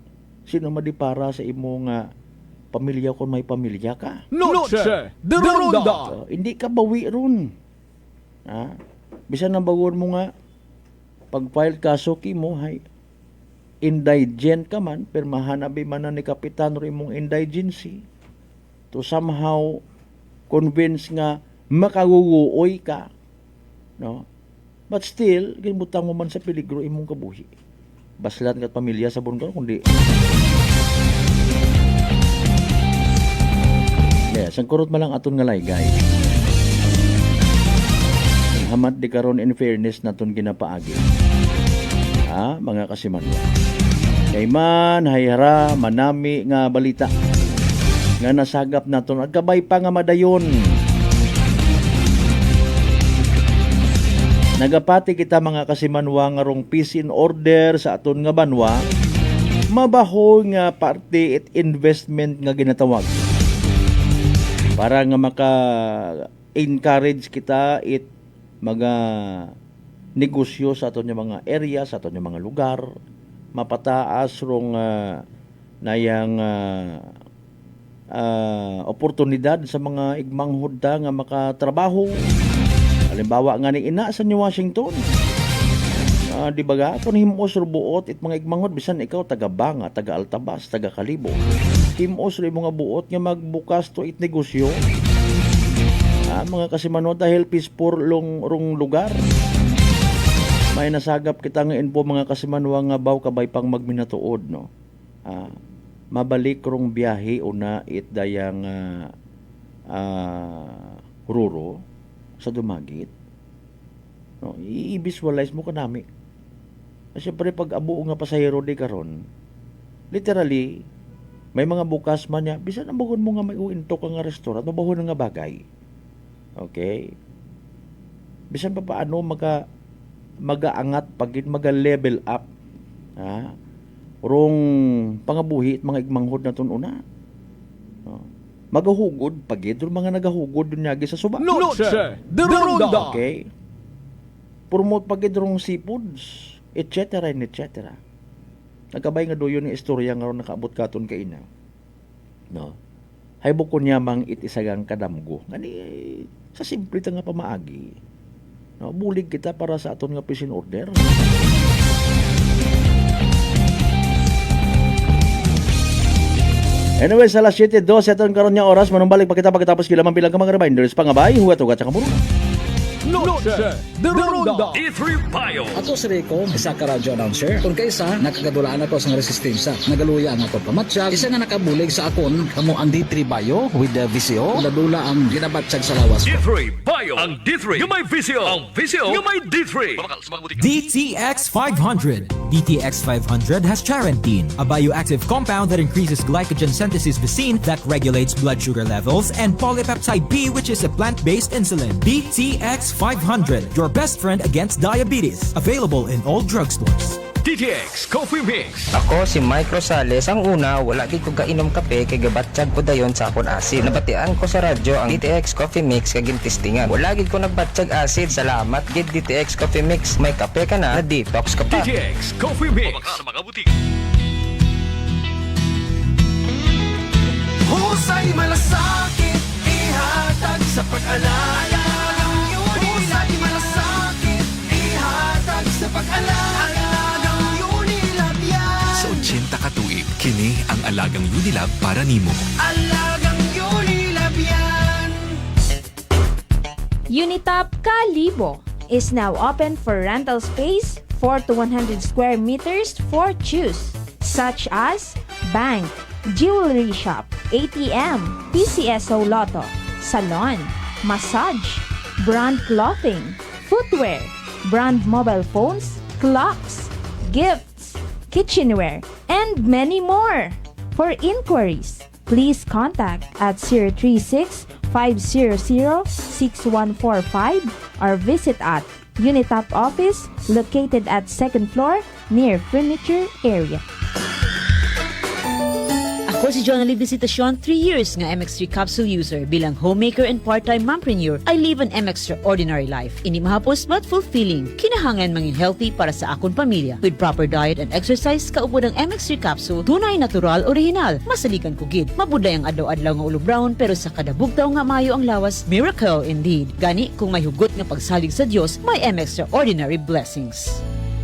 sino madipara sa imo nga pamilya kung may pamilya ka. Noche de Ronda. Hindi ka bawi ron. Bisan nang bagon mo nga pag-file kaso mo hay indigent ka man pero mahanabi man ni kapitan ro imong indigency to somehow convince nga makaguguoy ka, no? But still gibutang mo man sa peligro imong kabuhi. Baslan kat pamilya sa bunga kundi sang kurot malang aton nga laygay. Hamat di karon in fairness naton ginapaagi. Mga kasimanwa. Kay man hayara manami nga balita nga nasagap naton at kabay pa nga madayon. Nagapati kita mga kasimanwa nga rong peace and order sa aton nga banwa, mabaho nga parte at investment nga ginatawag. Para nga maka-encourage kita it mga negosyo sa aton nga mga area, sa aton nga mga lugar, mapataas rong nayang oportunidad sa mga igmang hudda nga makatrabaho. Halimbawa nga ni ina sa New Washington. Di ba ga? Kung himos rubuot it mga igmang hud, bisan ikaw taga Banga, taga Altabas, taga Kalibo. himos rin mga buot nga magbukas to it negosyo. Mga kasimano dahil peaceful rong lugar. May nasagap kita nga info mga kasimano nga baw kabay pang magminatuod, no. Mabalik rong biyahe una it dayang Ruro sa Dumagit. No, i-visualize mo kanami. Siyempre pag abuo nga pasahero di karon, literally may mga bukas man niya, bisan ang bahon mo nga may uinto ka nga restaurant, mabahon nga bagay. Okay? Bisan pa paano magaangat pagit maga-level up. Rong pangabuhi at mga igmanghod na tununa. Magahugod pagit ron mga nagahugod dun yagi sa suba. Noche de Ronda. Okay? Promote pagit rong seafoods, etc. and etc. Nagkabay nga doon yung istorya nga ron nakaabot katon kaina. No? Hay bukon yamang itisagang kadamgo. Ngani, sa simple ta nga pamaagi. No? Bulig kita para sa aton nga pisin order. Anyway, sa alas 7:12 aton karon nga oras, manumbalik pa kita pagkatapos kilaman bilang ka mga reminders pangabay, huwat-hugat sa kamuro. Noche de Ronda. D3 Bio. Ato si Rico, isa ka radio announcer. Kung kaysa, nakagadulaan ako sa resistensya. Nagaluya ang ato pamatsyag. Isa nga nakabulig sa akon, kamo ang D3 Bio with the VCO. Ladula ang ginabatsyag sa lawas. D3 Bio. Ang D3 yung may VCO. Ang VCO yung may D3. DTX 500. DTX 500 has charantine, a bioactive compound that increases glycogen synthesis vacine that regulates blood sugar levels, and polypeptide B, which is a plant-based insulin. DTX 500, your best friend against diabetes. Available in all drugstores. DTX Coffee Mix. Ako si Mike Rosales. Ang una, wala gid ko kainom kape kay gabatsyag ko dayon sa akon acid. Nabatian ko sa radyo ang DTX Coffee Mix kay gintistingan. Wala gid ko nagbatsyag acid. Salamat gid DTX Coffee Mix. May kape ka na detox ka pa. DTX Coffee Mix. Sa mga butik. Husay malasakit, ihatag sa pag-alala. Husay malasakit, ihatag sa pag-alala. Sa 80 ka tuig, kini ang Alagang Unilab para nimo. Alagang Unilab yan. Unitop Kalibo is now open for rental space 4 to 100 square meters for choose, such as bank, jewelry shop, ATM, PCSO Lotto, salon, massage, brand clothing, footwear, brand mobile phones, clocks, gifts, kitchenware, and many more. For inquiries, please contact at 036-500-6145 or visit at Unitop office located at 2nd floor near furniture area. Ako si Jonalyn Visitacion, 3 years nga MX3 capsule user. Bilang homemaker and part-time mompreneur, I live an extraordinary life. Ini mahapos but fulfilling. Kinahangan mangin healthy para sa akong pamilya. With proper diet and exercise, kaupod ang MX3 capsule, tunay, natural, original. Masaligan ko gid. Mabuday ang adlaw-adlaw nga ulo brown, pero sa kada bugtaw nga mayo ang lawas, miracle indeed. Gani, kung may hugot nga pagsalig sa Dios, may extraordinary blessings.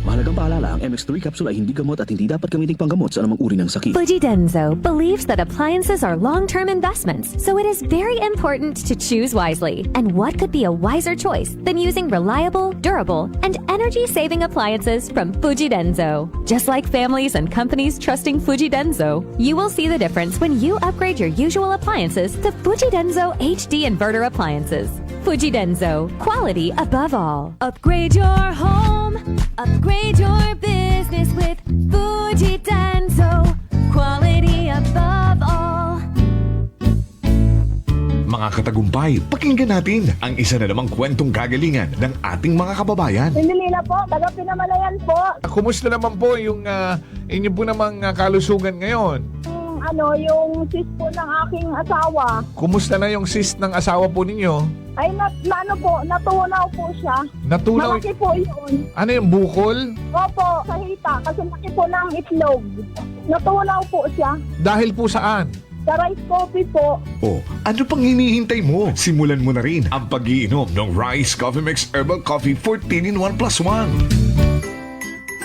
Mahalagang paalala, ang MX3 capsule ay hindi gamot at hindi dapat gamiting panggamot sa anumang uri ng sakit. Fuji Denso believes that appliances are long-term investments, so it is very important to choose wisely. And what could be a wiser choice than using reliable, durable, and energy-saving appliances from Fuji Denso? Just like families and companies trusting Fuji Denso, you will see the difference when you upgrade your usual appliances to Fuji Denso HD inverter appliances. Fuji Denso, quality above all. Upgrade your home, upgrade your business with Fuji Denso, quality above all. Mga katagumpay, pakinggan natin ang isa na namang kwentong kagalingan ng ating mga kababayan. Pindilila po, taga Pinamalayan po. Kumusta naman po yung inyo po namang kalusugan ngayon? Yung sis po ng aking asawa. Kumusta na yung cyst ng asawa po ninyo? Ay, natunaw po siya. Natunaw? Malaki po yun. Ano yung bukol? Opo, sa hita. Kasi laki po ng itlog. Natunaw po siya. Dahil po saan? Sa rice coffee po. Oh, ano pang hinihintay mo? Simulan mo na rin ang pag-iinom ng Rice Coffee Mix Herbal Coffee 14 in 1 plus 1.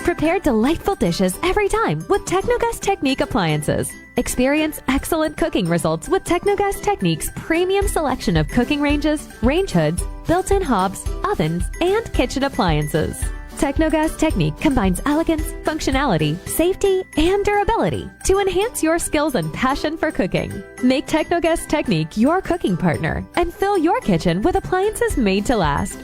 Prepare delightful dishes every time with Technogas Technique appliances. Experience excellent cooking results with Technogas Technique's premium selection of cooking ranges, range hoods, built-in hobs, ovens, and kitchen appliances. Technogas Technique combines elegance, functionality, safety, and durability to enhance your skills and passion for cooking. Make Technogas Technique your cooking partner and fill your kitchen with appliances made to last.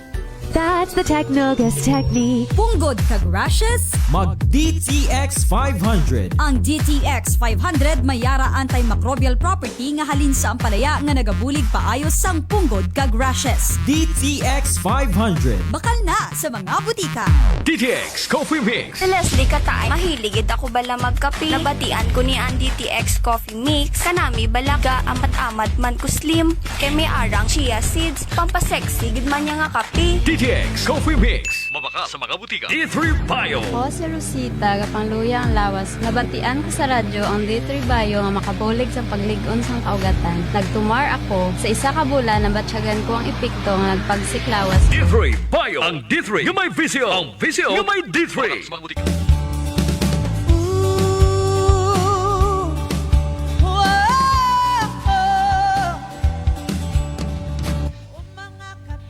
That's the Technogas Technique. Punggod kag rashes? Mag DTX 500. Ang DTX 500 may yara antimicrobial property nga halin sa ampalaya nga nagabulig paayos sang punggod kag rashes. DTX 500. Bakal na sa mga butika. DTX Coffee Mix. Leslie Katay, mahiligid ako bala magkape. Nabatian ko ni ang DTX Coffee Mix. Kanami balaga amat-amat man ko slim. Kay may arang chia seeds. Pampasexy gid man niya nga kape. DTX Coffee Mix. Mabaka sa mga butika. D3 Bio. Ako si Rosita, kapangluya ang lawas. Nabatian ko sa radyo ang D3 Bio nga makabulig sa pagligon sang kaugatan. Nagtumar ako. Sa isa ka bulan, nabatsyagan ko ang epekto nga nagpagsiklawas. D3 Bio. Ang D3 yung may visyo. Ang visyo yung may D3. Mabaka sa mga butika.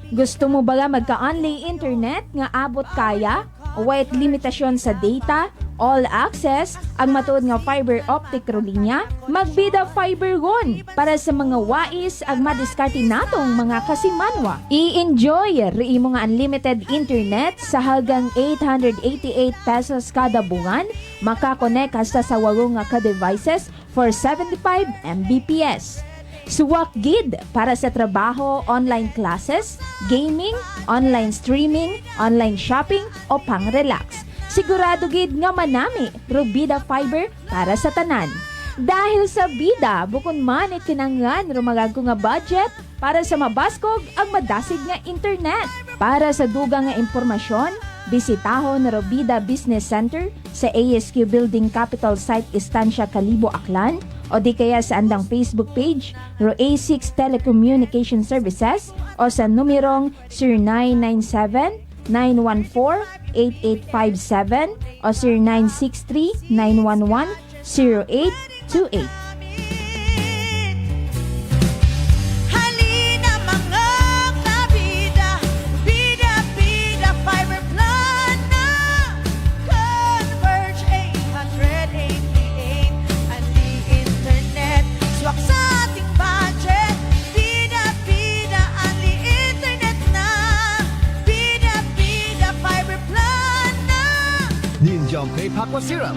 Gusto mo ba magka-only internet nga abot kaya? O wait limitasyon sa data? All access? Ang matuod nga fiber optic linya? Magbida fiber gon para sa mga wais ang madiskarte natong mga kasimanwa. I-enjoy imo nga unlimited internet sa halagang 888 pesos kada buwan. Makakonek hasta sa 8 nga ka-devices for 75 Mbps. Suwak gid para sa trabaho, online classes, gaming, online streaming, online shopping o pang-relax. Sigurado gid nga manami Rubida Fiber para sa tanan. Dahil sa bida, bukod man itinangan rumagag nga budget para sa mabaskog ang madasig nga internet. Para sa dugang nga impormasyon, bisitahon na Rubida Business Center sa ASQ Building Capital Site Estancia Calibo, Aklan, o di kaya sa andang Facebook page ro A6 Telecommunication Services o sa numerong 0997-914-8857 o 0963-911-0828. Halina mga kabida, bida fiber plan na Converge 888 ang di internet. Swak sa ating budget, bida ang di internet na bida fiber plan na Ninja Pay Aqua Syrup.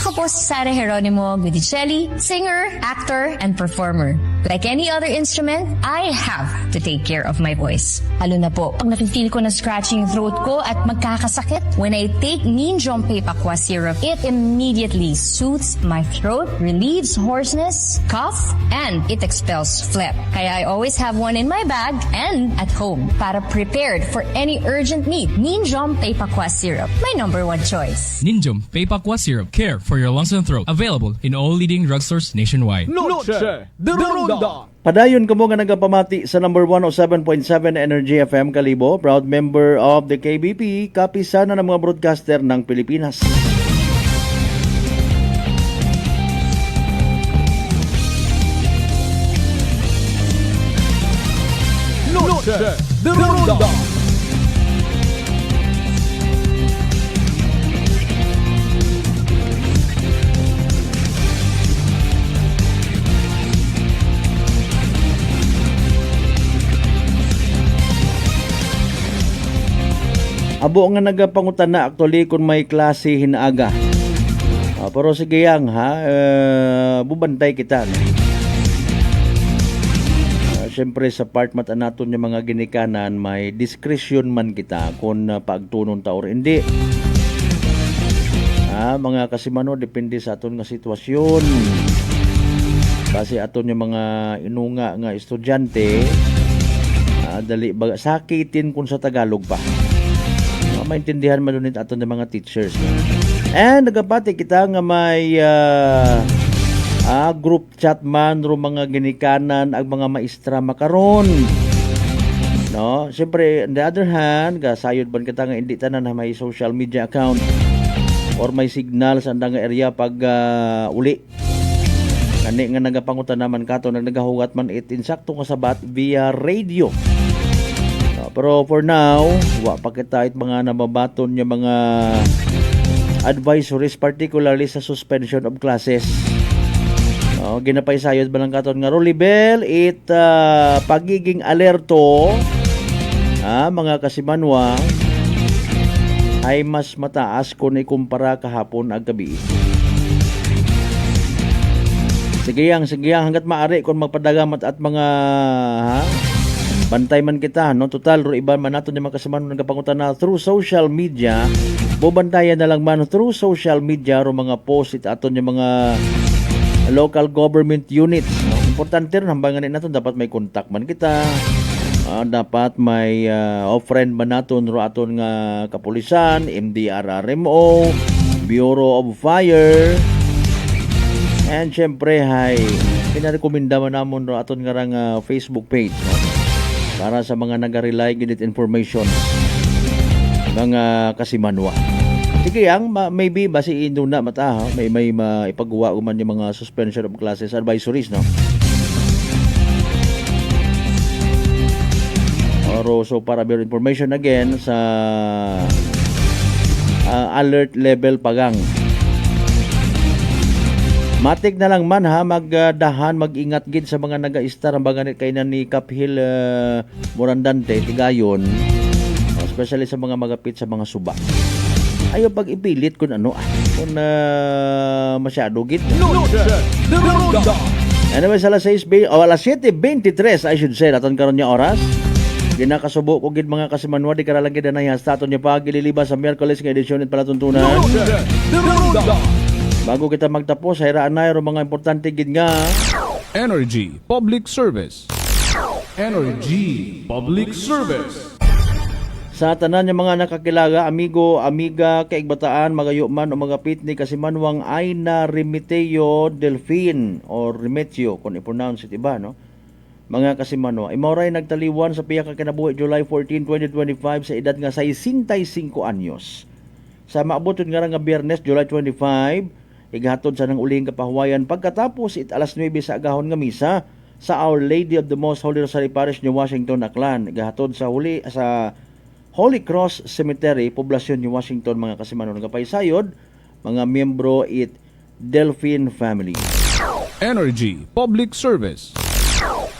Ako po si Sara Geronimo Guidicelli, singer, actor, and performer. Like any other instrument, I have to take care of my voice. Lalo na po, pag nafe-feel ko na scratching throat ko at magkakasakit, when I take Ninjom Pepakwa Syrup, it immediately soothes my throat, relieves hoarseness, cough, and it expels phlegm. Kaya I always have one in my bag and at home para prepared for any urgent need. Ninjom Pepakwa Syrup, my #1 choice. Ninjom Pepakwa Syrup. Care for your lungs and throat. Available in all leading drugstores nationwide. Noche de Ronda. Padayon kamo nga nagapamati sa number 107.7 Energy FM Kalibo, proud member of the KBP, kapisana ng mga broadcaster ng Pilipinas. Noche de Ronda. Abo nga nagapangutan na actually kung may klase hinaaga. Pero sige yang bubantay kita. Siyempre sa part mata naton yung mga ginikanan, may discretion man kita kung paagtunon ta or hindi. Mga kasimano, depende sa aton nga sitwasyon. Kasi aton yung mga inunga nga estudyante, dali baga sakitin kung sa Tagalog pa. Maintindihan man ulit ato ng mga teachers. And nagapati kita nga may group chat man ro mga ginikanan ag mga maestra makaron. No, siyempre on the other hand, gasayod ban kita nga hindi tanan na may social media account or may signal sa andang area pag uli. Ani nga nagapangutan naman kato nagahugat man it insakto nga sabat via radio. Pero for now, wa pa kita it mga nababaton niya mga advisories particularly sa suspension of classes. Ginapaysayod ba lang katon nga Rolibel it pagiging alerto mga kasimanwa ay mas mataas kung ikumpara kahapon ag gabi. Sige yang hanggat maaari kung magpadagamat at mga bantay man kita, no? Total, ro iba man nato yung mga kasamahan nagapangutan na through social media, bubantayan na lang man through social media ro mga post it aton yung mga local government units. No? Importante rin, hambangan natin, dapat may contact man kita, dapat may friend man naton ro aton nga kapulisan, MDRRMO, Bureau of Fire, and syempre, pinarekomenda man namon ro aton nga Facebook page, no? Para sa mga nag-rely gid information mga kasimanwa. Sige yang maybe basi induna mata may maipagawa man yung mga suspension of classes advisories, no. Oro so para better information again sa alert level pagang. Matik na lang man magdahan, mag-ingat gid sa mga naga-istar ang baganit kay na ni Kaphil Morandante, Tigayon, especially sa mga magapit sa mga suba. Ayaw pag ipilit kung ano, kung masyado gid. Anyway, sa alas 7:23, I should say, naton karon niya oras. Ginakasubo ko gid mga kasimanwa, di karalang gid na staton niya pa gililiba sa Miyerkules nga edisyon at palatuntunan. Bago kita magtapos, hayraan na yung mga importante gid nga Energy Public Service. Energy Public Service. Sa tanan yung mga nakakilaga, amigo, amiga, kaigbataan, magayo man o magapit ni kasimanwang Aina Remeteo Delfin or Remeteo, kung i-pronounce it iba, no? Mga kasimanwa, imauray nagtaliwan sa piya ka kinabuhi July 14, 2025 sa edad nga 65 anyos. Sa maabuton nga Biyernes, July 25, igahatod sa nang uling kapahuwayan pagkatapos alas 9 sa agahon nga misa sa Our Lady of the Most Holy Rosary Parish ni Washington, Aklan. Igahatod sa Holy Cross Cemetery, poblasyon ni Washington, mga kasimanwa nagapaysayod, mga miyembro it Delphine family. Energy Public Service.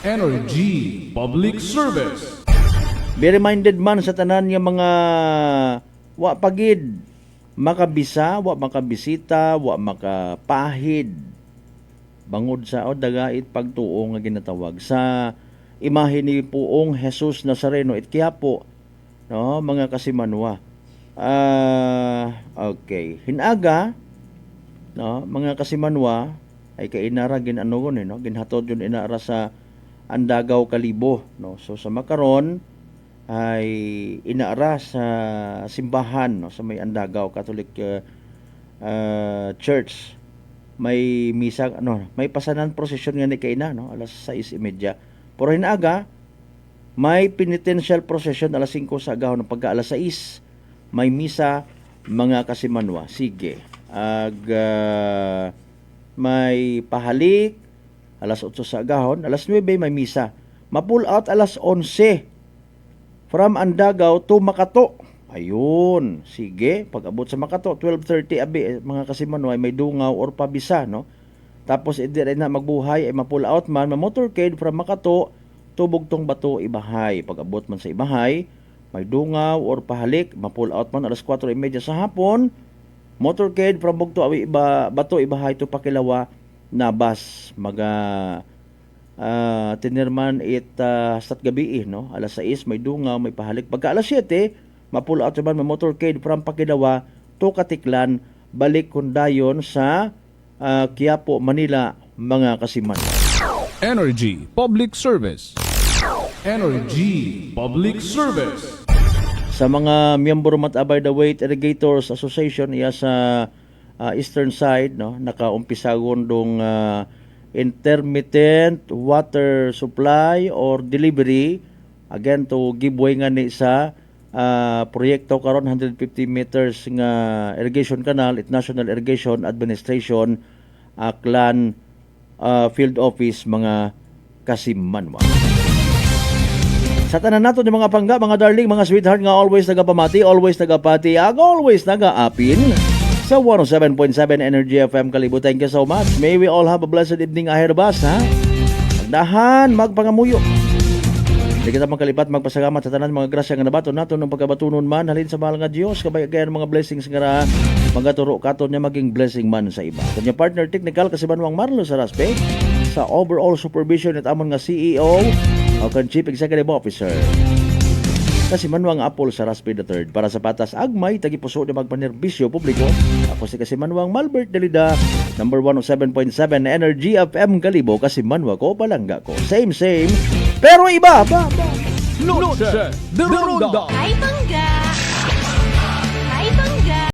Energy Public Service. Be reminded man sa tanan yung mga wa pagid makabisa, wa makabisita, wa makapahid bangod sa dagait pagtuo nga ginatawag sa imahe ni Puong Jesus Nazareno it Quiapo, no, mga kasimanwa. Okay, hinaga, no, mga kasimanwa ay kainara ginano no, ginhatod yun inara sa Andagaw, Kalibo, no. So sa makaron ay inaara sa simbahan, no, sa may Andagaw Catholic Church. May misa, may pasanan prosesyon nga ni kaina, no, alas 6:30. Pero hinaga may penitential procession alas 5 sa agahon ng pagka alas 6. May misa, mga kasimanwa. Sige. May pahalik alas 8 sa agahon, alas 9 may misa. Ma-pull out alas 11 from Andagaw to Makato. Ayun, sige, pag-abot sa Makato 12:30 abi mga kasimanwa may dungaw or pabisa, no. Tapos dire na magbuhay ay ma-pull out man, ma-motorcade from Makato to Bugtong Bato, Ibahay. Pag-abot man sa Ibahay, may dungaw or pahalik, ma-pull out man alas 4:30 sa hapon. Motorcade from Bugtong Bato, Ibahay to Pakilawa na bus tinirman stat gabi, no, alas 6 may dungaw, may pahalik. Pagka alas 7 ma-pull out man may motorcade from Pakilawa to Katiklan, balik kundayon sa Quiapo, Manila, mga kasiman. Energy Public Service. Energy Public Service. Sa mga miyembro Matabay the Wait Irrigators Association iya sa eastern side, no, nakaumpisagon dong intermittent water supply or delivery again to give way nga ni sa proyekto karon 150 meters nga irrigation canal it National Irrigation Administration Aklan field office mga kasimanwa. Sa tanan nato yung mga pangga, mga darling, mga sweetheart nga always nagapamati, always nagapati, always nagaapin sa 107.7 Energy FM Kalibo. Thank you so much. May we all have a blessed evening ahead of us, ha? Magdahan, magpangamuyo. Hindi kita magkalipat, magpasalamat sa tanan mga grasya nga nabato nato ng pagkabatunon man, halin sa mahal nga Diyos, kabayan mga blessings nga magaturo katon niya maging blessing man sa iba. Kanya partner technical kasi Manuang Marlo Saraspe, sa overall supervision at amon nga CEO o kan Chief Executive Officer kasi Manuang Apple Saraspe III para sa patas agmay tagipuso na magpanerbisyo publiko. Ako si kasi Manuang Malbert Delida, number 107.7 Energy FM Kalibo, kasi Manwa ko, palangga ko, same pero iba. Noche de Ronda. Ay, bangga!